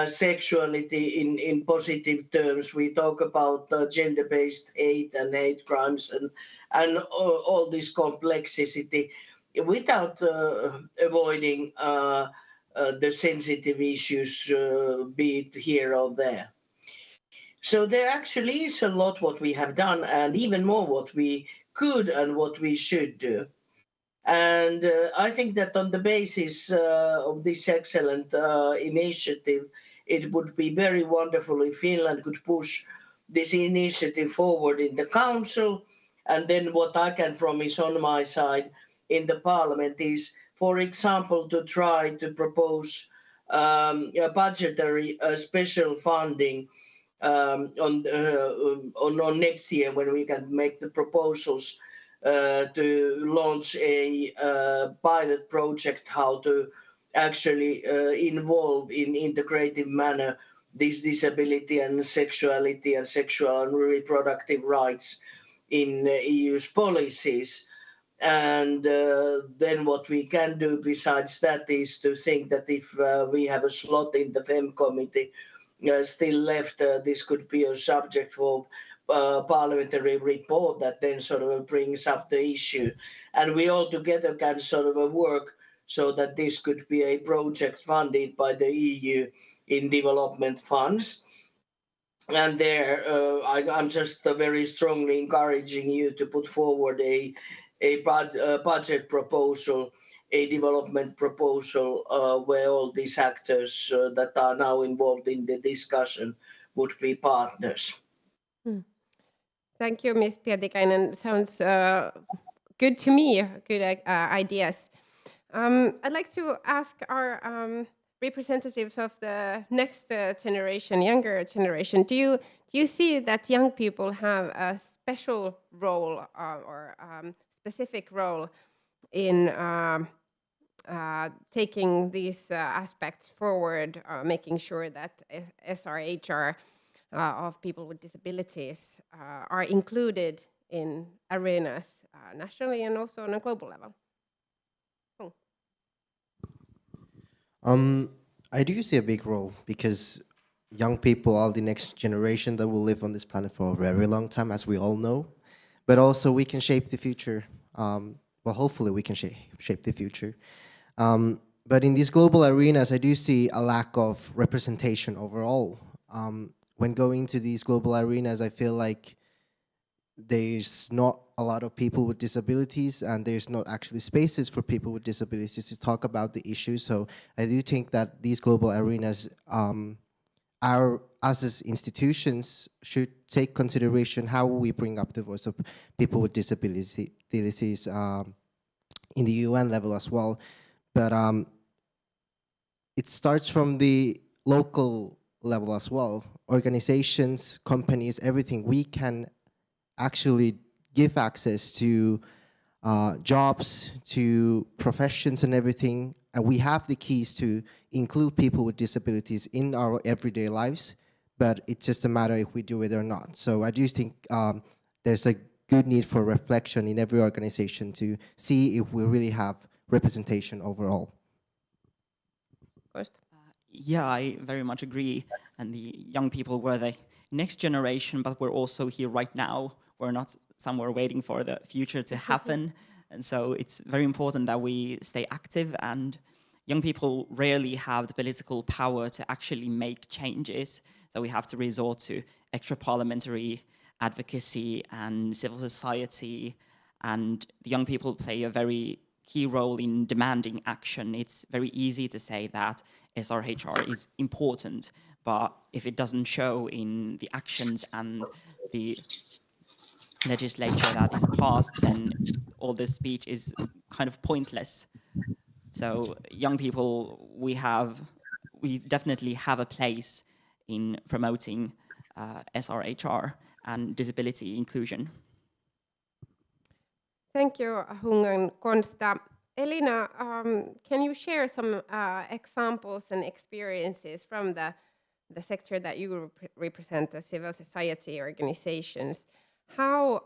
sexuality in positive terms. We talk about gender-based hate and hate crimes and all this complexity without avoiding the sensitive issues, be it here or there. So there actually is a lot what we have done, and even more what we could and what we should do. And I think that on the basis of this excellent initiative, it would be very wonderful if Finland could push this initiative forward in the Council. And then what I can promise on my side in the Parliament is, for example, to try to propose a budgetary special funding on next year, when we can make the proposals to launch a pilot project how to actually involve in integrative manner this disability and sexuality and sexual and reproductive rights in EU's policies. And then what we can do besides that is to think that if we have a slot in the FEM committee still left, this could be a subject for parliamentary report that then sort of brings up the issue. And we all together can sort of work so that this could be a project funded by the EU in development funds. And there, I'm just very strongly encouraging you to put forward a budget proposal, a development proposal where all these actors that are now involved in the discussion would be partners. Thank you, Ms. Pietikainen. Sounds good to me, good ideas. I'd like to ask our representatives of the next generation, younger generation, do you see that young people have a special role or specific role in taking these aspects forward, making sure that SRHR of people with disabilities are included in arenas nationally and also on a global level? I do see a big role because young people are the next generation that will live on this planet for a very long time, as we all know. But also we can shape the future. Well, hopefully we can shape the future. But in these global arenas, I do see a lack of representation overall. When going to these global arenas, I feel like there's not a lot of people with disabilities, and there's not actually spaces for people with disabilities to talk about the issues. So I do think that these global arenas, us as institutions should take consideration how we bring up the voice of people with disabilities in the UN level as well. But it starts from the local level as well. Organizations, companies, everything. We can actually give access to jobs, to professions and everything. And we have the keys to include people with disabilities in our everyday lives, but it's just a matter if we do it or not. So I do think there's a good need for reflection in every organization to see if we really have representation overall. Yeah, I very much agree. And the young people were the next generation, but we're also here right now. We're not somewhere waiting for the future to happen. And so it's very important that we stay active, and young people rarely have the political power to actually make changes. So we have to resort to extra parliamentary advocacy and civil society, and the young people play a very key role in demanding action. It's very easy to say that SRHR is important, but if it doesn't show in the actions and the legislature that is passed, then all this speech is kind of pointless. So young people, we definitely have a place in promoting SRHR and disability inclusion. Thank you, Hung and Konsta. Elina, can you share some examples and experiences from the sector that you represent, the civil society organizations? How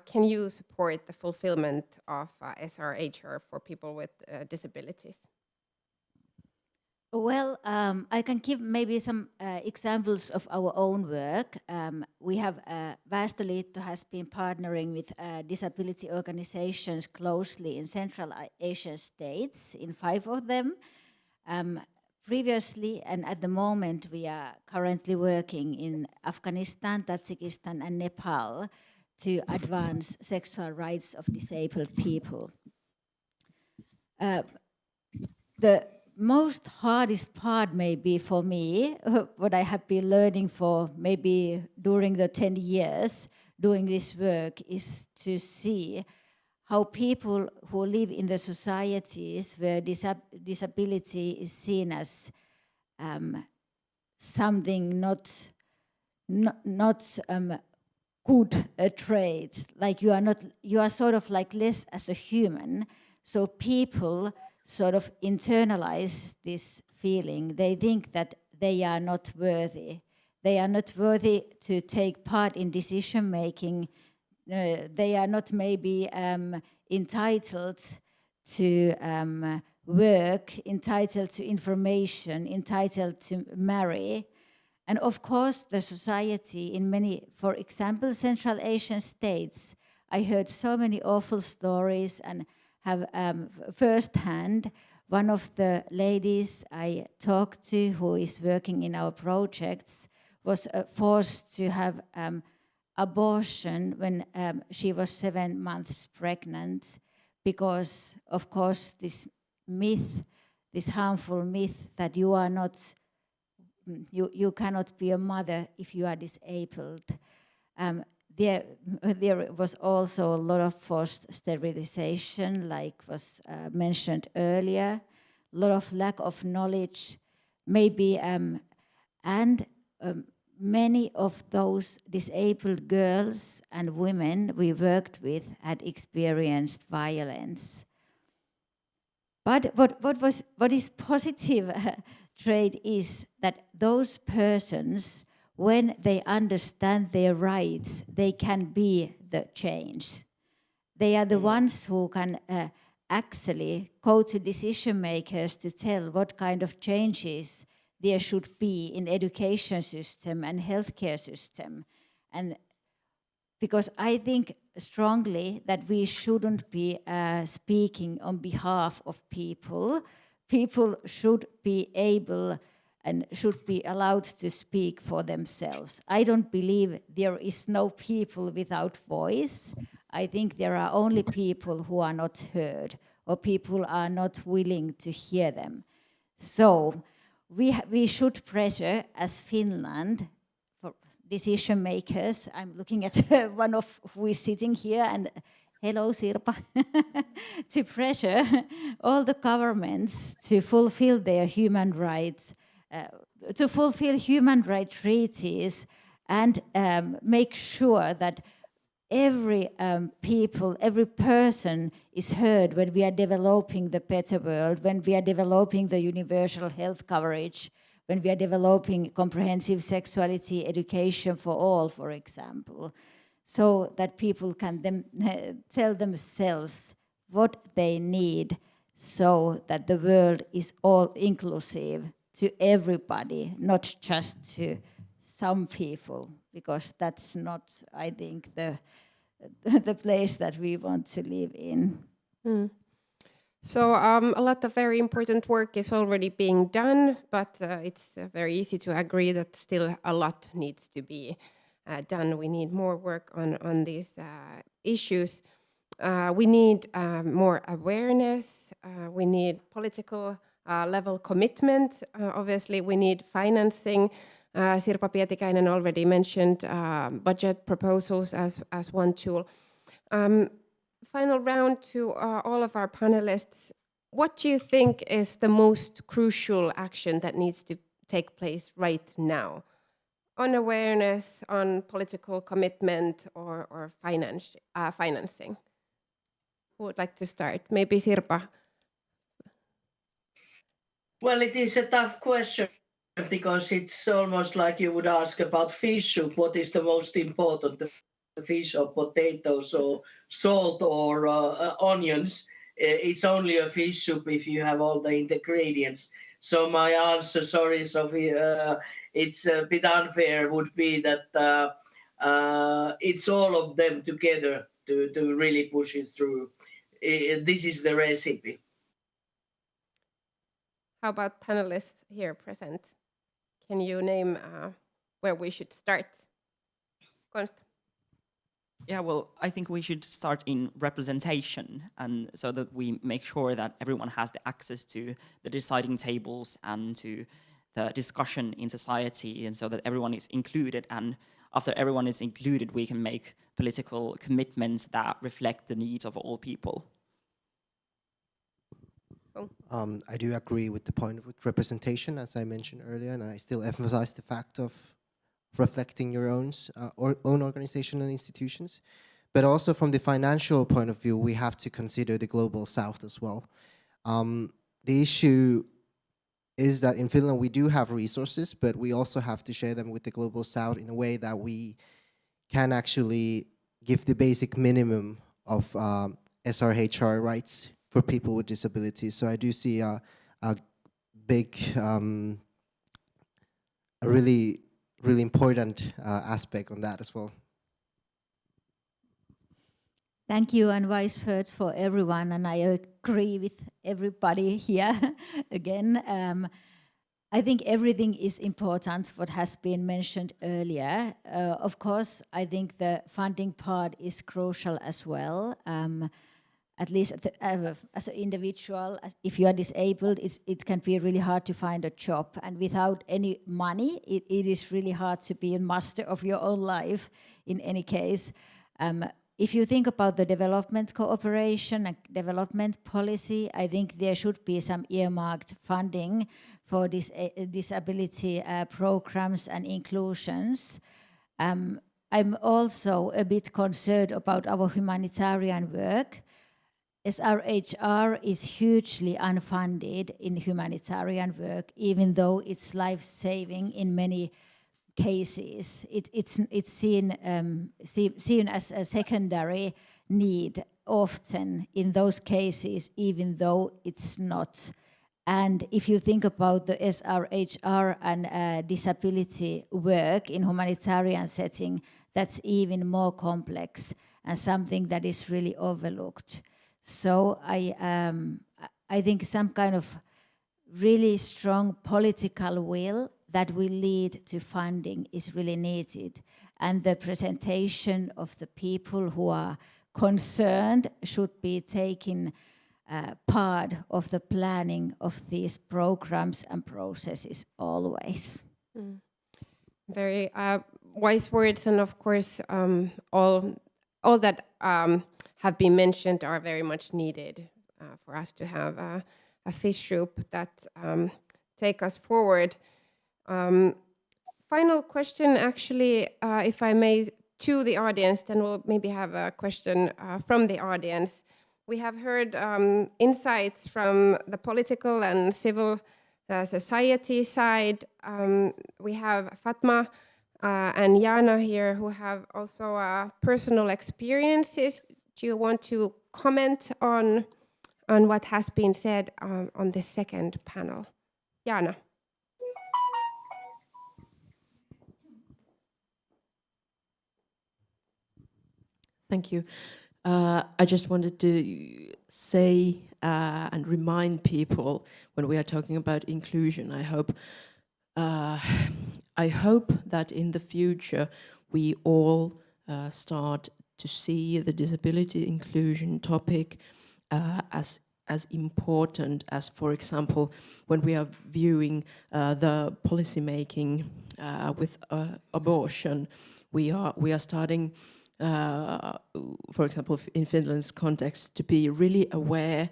can you support the fulfillment of SRHR for people with disabilities? Well, I can give maybe some examples of our own work. We have Väestöliitto has been partnering with disability organizations closely in Central Asian states, in 5 of them. Previously and at the moment, we are currently working in Afghanistan, Tajikistan, and Nepal to advance sexual rights of disabled people. The most hardest part maybe for me, what I have been learning for maybe during the 10 years doing this work, is to see how people who live in the societies where disability is seen as something not good trait, like you are sort of like less as a human. So people sort of internalize this feeling. They think that they are not worthy. They are not worthy to take part in decision making. They are not maybe entitled to work, entitled to information, entitled to marry. And of course, the society in many, for example, Central Asian states, I heard so many awful stories and have firsthand. One of the ladies I talked to who is working in our projects was forced to have abortion when she was 7 months pregnant, because of course this myth, this harmful myth that you are not, you cannot be a mother if you are disabled. there was also a lot of forced sterilization, like was mentioned earlier, a lot of lack of knowledge, maybe, and many of those disabled girls and women we worked with had experienced violence. But what is positive trait is that those persons, when they understand their rights, they can be the change. They are the ones who can actually go to decision makers to tell what kind of changes there should be in education system and healthcare system. And because I think strongly that we shouldn't be speaking on behalf of people. People should be able and should be allowed to speak for themselves. I don't believe there is no people without voice. I think there are only people who are not heard, or people are not willing to hear them. So we should pressure as Finland for decision makers. I'm looking at one of who is sitting here, and hello Sirpa, to pressure all the governments to fulfill their human rights, to fulfill human rights treaties, and make sure that every every person is heard when we are developing the better world, when we are developing the universal health coverage, when we are developing comprehensive sexuality education for all, for example, so that people can tell themselves what they need, so that the world is all inclusive to everybody, not just to some people, because that's not, I think, the place that we want to live in. So a lot of very important work is already being done, but it's very easy to agree that still a lot needs to be done. We need more work on these issues. We need more awareness. We need political level commitment. Obviously, we need financing. Sirpa Pietikäinen already mentioned budget proposals as one tool. Final round to all of our panelists. What do you think is the most crucial action that needs to take place right now? On awareness, on political commitment, or financing? Who would like to start? Maybe Sirpa. Well, it is a tough question, because it's almost like you would ask about fish soup. What is the most important, the fish or potatoes or salt or onions? It's only a fish soup if you have all the ingredients. So my answer, sorry, Sophie, it's a bit unfair, would be that it's all of them together to really push it through. This is the recipe. How about panelists here present? Can you name where we should start? Konsta. Yeah, well, I think we should start in representation, and so that we make sure that everyone has the access to the deciding tables and to the discussion in society, and so that everyone is included. And after everyone is included, we can make political commitments that reflect the needs of all people. I do agree with the point with representation, as I mentioned earlier, and I still emphasize the fact of reflecting your own organization and institutions. But also from the financial point of view, we have to consider the global south as well. The issue is that in Finland we do have resources, but we also have to share them with the global south in a way that we can actually give the basic minimum of SRHR rights for people with disabilities. So I do see a big, a really important aspect on that as well. Thank you, and wise words for everyone, and I agree with everybody here again. I think everything is important, what has been mentioned earlier. Of course, I think the funding part is crucial as well. at least as an individual, if you are disabled, it can be really hard to find a job. And without any money, it is really hard to be a master of your own life in any case. If you think about the development cooperation and development policy, I think there should be some earmarked funding for disability programs and inclusions. I'm also a bit concerned about our humanitarian work. SRHR is hugely unfunded in humanitarian work, even though it's life-saving in many cases. It's seen as a secondary need often in those cases, even though it's not. And if you think about the SRHR and disability work in humanitarian setting, that's even more complex and something that is really overlooked. So I think some kind of really strong political will that will lead to funding is really needed. And the presentation of the people who are concerned should be taken part of the planning of these programs and processes always. Very wise words, and of course all that have been mentioned are very much needed for us to have a fish soup that take us forward. Final question, actually, if I may, to the audience, then we'll maybe have a question from the audience. We have heard insights from the political and civil society side. We have Fatma and Jana here who have also personal experiences. Do you want to comment on what has been said on the second panel? Jana. Thank you. I just wanted to say and remind people when we are talking about inclusion, I hope that in the future we all start to see the disability inclusion topic as important as, for example, when we are viewing the policy making with abortion, we are starting. For example, in Finland's context, to be really aware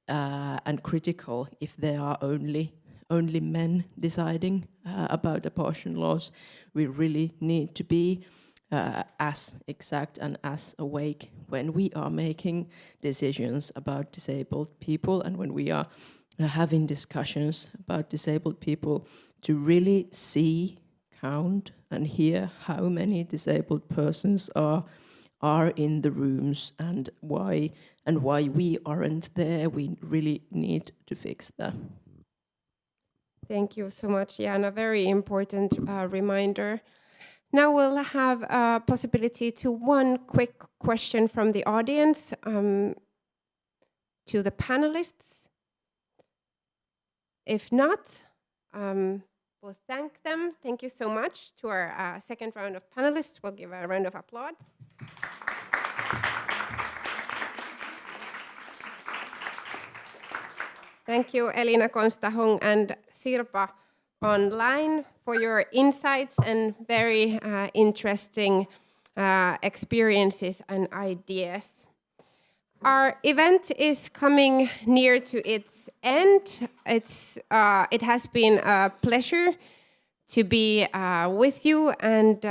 and critical if there are only men deciding about abortion laws. We really need to be as exact and as awake when we are making decisions about disabled people and when we are having discussions about disabled people, to really see, count and hear how many disabled persons are in the rooms and why we aren't there. We really need to fix that. Thank you so much, Jana. Very important reminder. Now we'll have a possibility to one quick question from the audience to the panelists. If not, we'll thank them. Thank you so much to our second round of panelists. We'll give a round of applause. Thank you, Elina Konstahong and Sirpa online for your insights and very interesting experiences and ideas. Our event is coming near to its end. It has been a pleasure to be with you and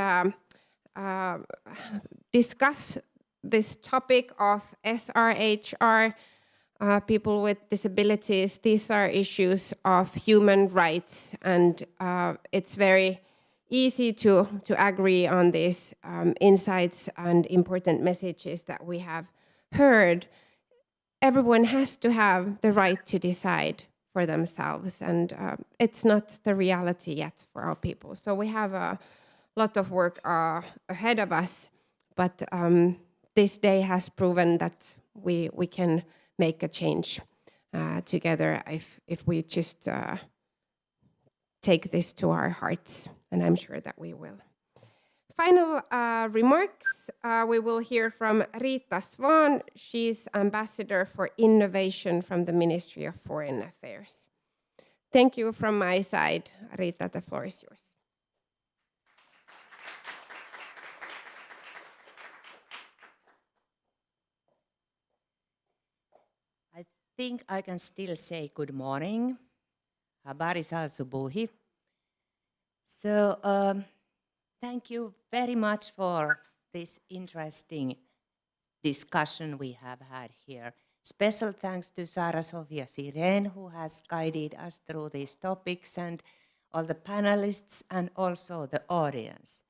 discuss this topic of SRHR, people with disabilities. These are issues of human rights, and it's very easy to agree on these insights and important messages that we have heard. Everyone has to have the right to decide for themselves, and it's not the reality yet for our people. So we have a lot of work ahead of us, but this day has proven that we can make a change together if we just take this to our hearts, and I'm sure that we will. Final remarks, we will hear from Rita Svan. She's Ambassador for Innovation from the Ministry of Foreign Affairs. Thank you from my side. Rita, the floor is yours. I think I can still say good morning. Habari za asubuhi. So, thank you very much for this interesting discussion we have had here. Special thanks to Sara Sofia Siren, who has guided us through these topics, and all the panelists and also the audience.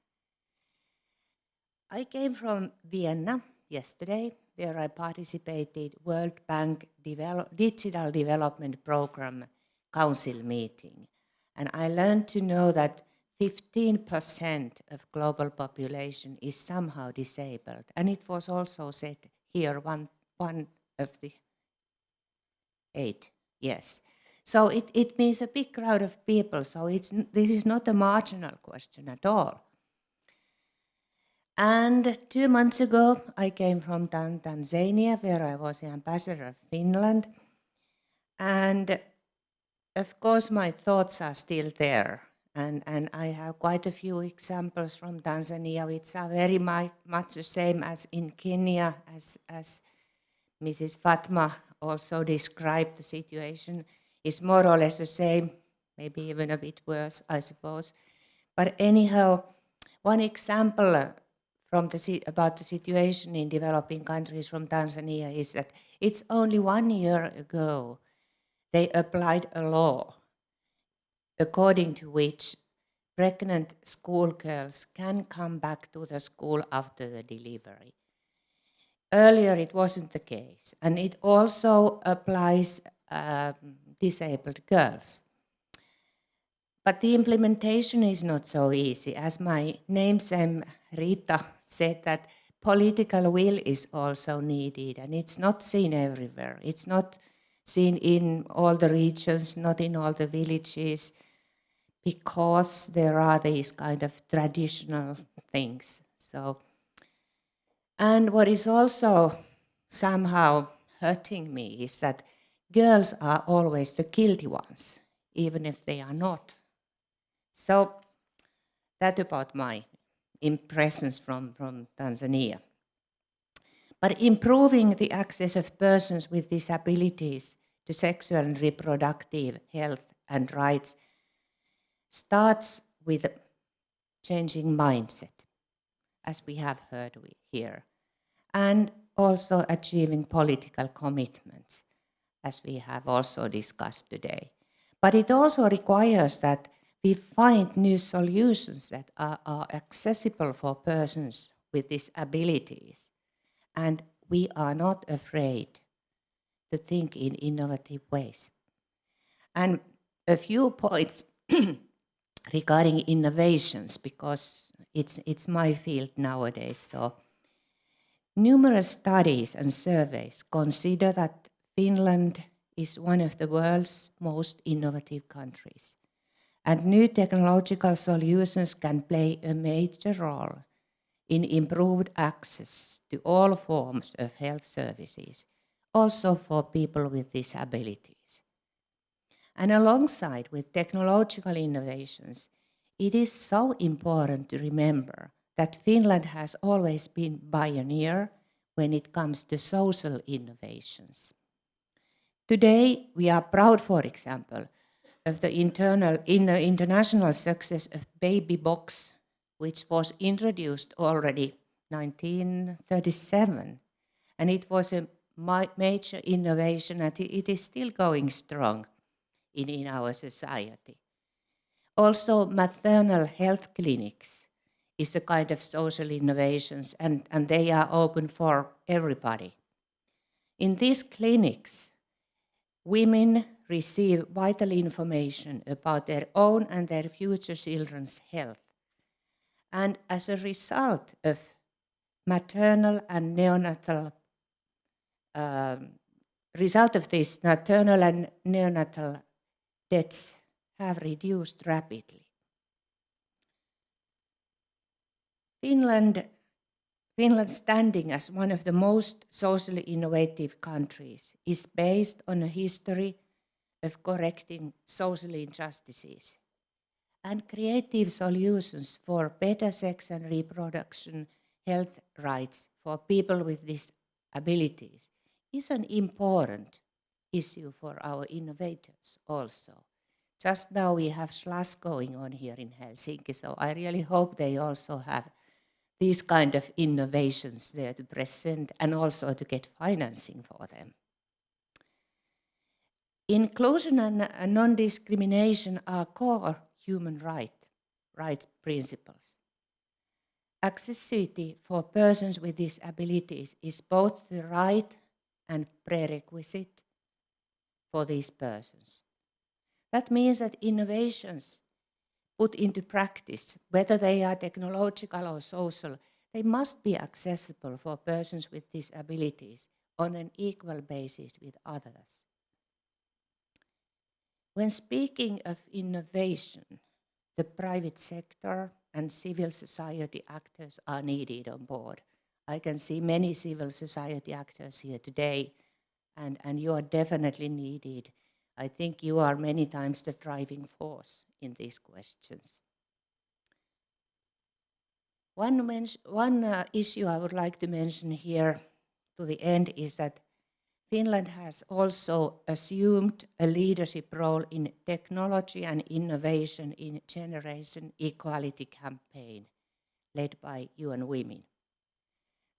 I came from Vienna yesterday, where I participated World Bank Digital Development Program Council meeting. And I learned to know that 15% of global population is somehow disabled. And it was also said here, one of the 8, yes. So it means a big crowd of people, so this is not a marginal question at all. And 2 months ago, I came from Tanzania, where I was the ambassador of Finland. And of course, my thoughts are still there. And I have quite a few examples from Tanzania, which are very much the same as in Kenya, as Mrs. Fatma also described. The situation is more or less the same, maybe even a bit worse, I suppose. But anyhow, one example about the situation in developing countries from Tanzania is that it's only 1 year ago they applied a law according to which pregnant schoolgirls can come back to the school after the delivery. Earlier it wasn't the case, and it also applies disabled girls. But the implementation is not so easy. As my namesake Rita said, that political will is also needed, and it's not seen everywhere. It's not seen in all the regions, not in all the villages, because there are these kind of traditional things. So, and what is also somehow hurting me is that girls are always the guilty ones, even if they are not. So that about my impressions from Tanzania. But improving the access of persons with disabilities to sexual and reproductive health and rights starts with changing mindset, as we have heard here, and also achieving political commitments, as we have also discussed today. But it also requires that we find new solutions that are accessible for persons with disabilities. And we are not afraid to think in innovative ways. And a few points regarding innovations, because it's my field nowadays. So numerous studies and surveys consider that Finland is one of the world's most innovative countries. And new technological solutions can play a major role in improved access to all forms of health services, also for people with disabilities. And alongside with technological innovations, it is so important to remember that Finland has always been pioneer when it comes to social innovations. Today, we are proud, for example, of the international success of Baby Box, which was introduced already 1937. And it was a major innovation, and it is still going strong in our society. Also, maternal health clinics is a kind of social innovations, and they are open for everybody. In these clinics, women receive vital information about their own and their future children's health. And as a result of maternal and neonatal, result of this, maternal and neonatal deaths have reduced rapidly. Finland's standing as one of the most socially innovative countries is based on a history of correcting social injustices and creative solutions for better sex and reproduction health rights for people with disabilities is an important issue for our innovators also. Just now we have Slush going on here in Helsinki, so I really hope they also have these kind of innovations there to present and also to get financing for them. Inclusion and non-discrimination are core human rights principles. Accessibility for persons with disabilities is both the right and prerequisite for these persons. That means that innovations put into practice, whether they are technological or social, they must be accessible for persons with disabilities on an equal basis with others. When speaking of innovation, the private sector and civil society actors are needed on board. I can see many civil society actors here today, and you are definitely needed. I think you are many times the driving force in these questions. One issue I would like to mention here to the end is that Finland has also assumed a leadership role in technology and innovation in Generation Equality campaign led by UN Women.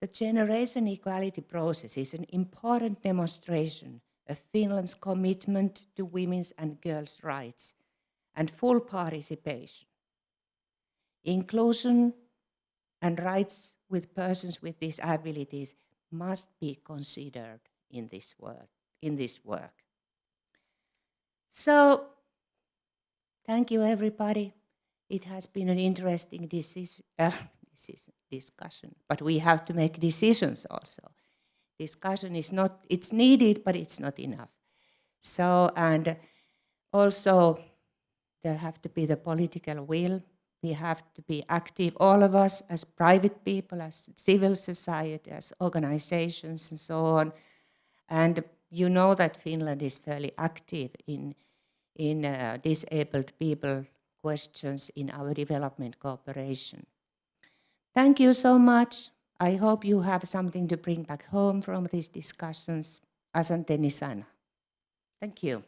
The Generation Equality process is an important demonstration of Finland's commitment to women's and girls' rights and full participation. Inclusion and rights with persons with disabilities must be considered in this work. So, thank you everybody. It has been an interesting discussion, but we have to make decisions also. Discussion is not, it's needed, but it's not enough. So, and also there have to be the political will. We have to be active, all of us as private people, as civil society, as organizations and so on. And you know that Finland is fairly active in disabled people questions in our development cooperation. Thank you so much. I hope you have something to bring back home from these discussions. Asanteni sana. Thank you.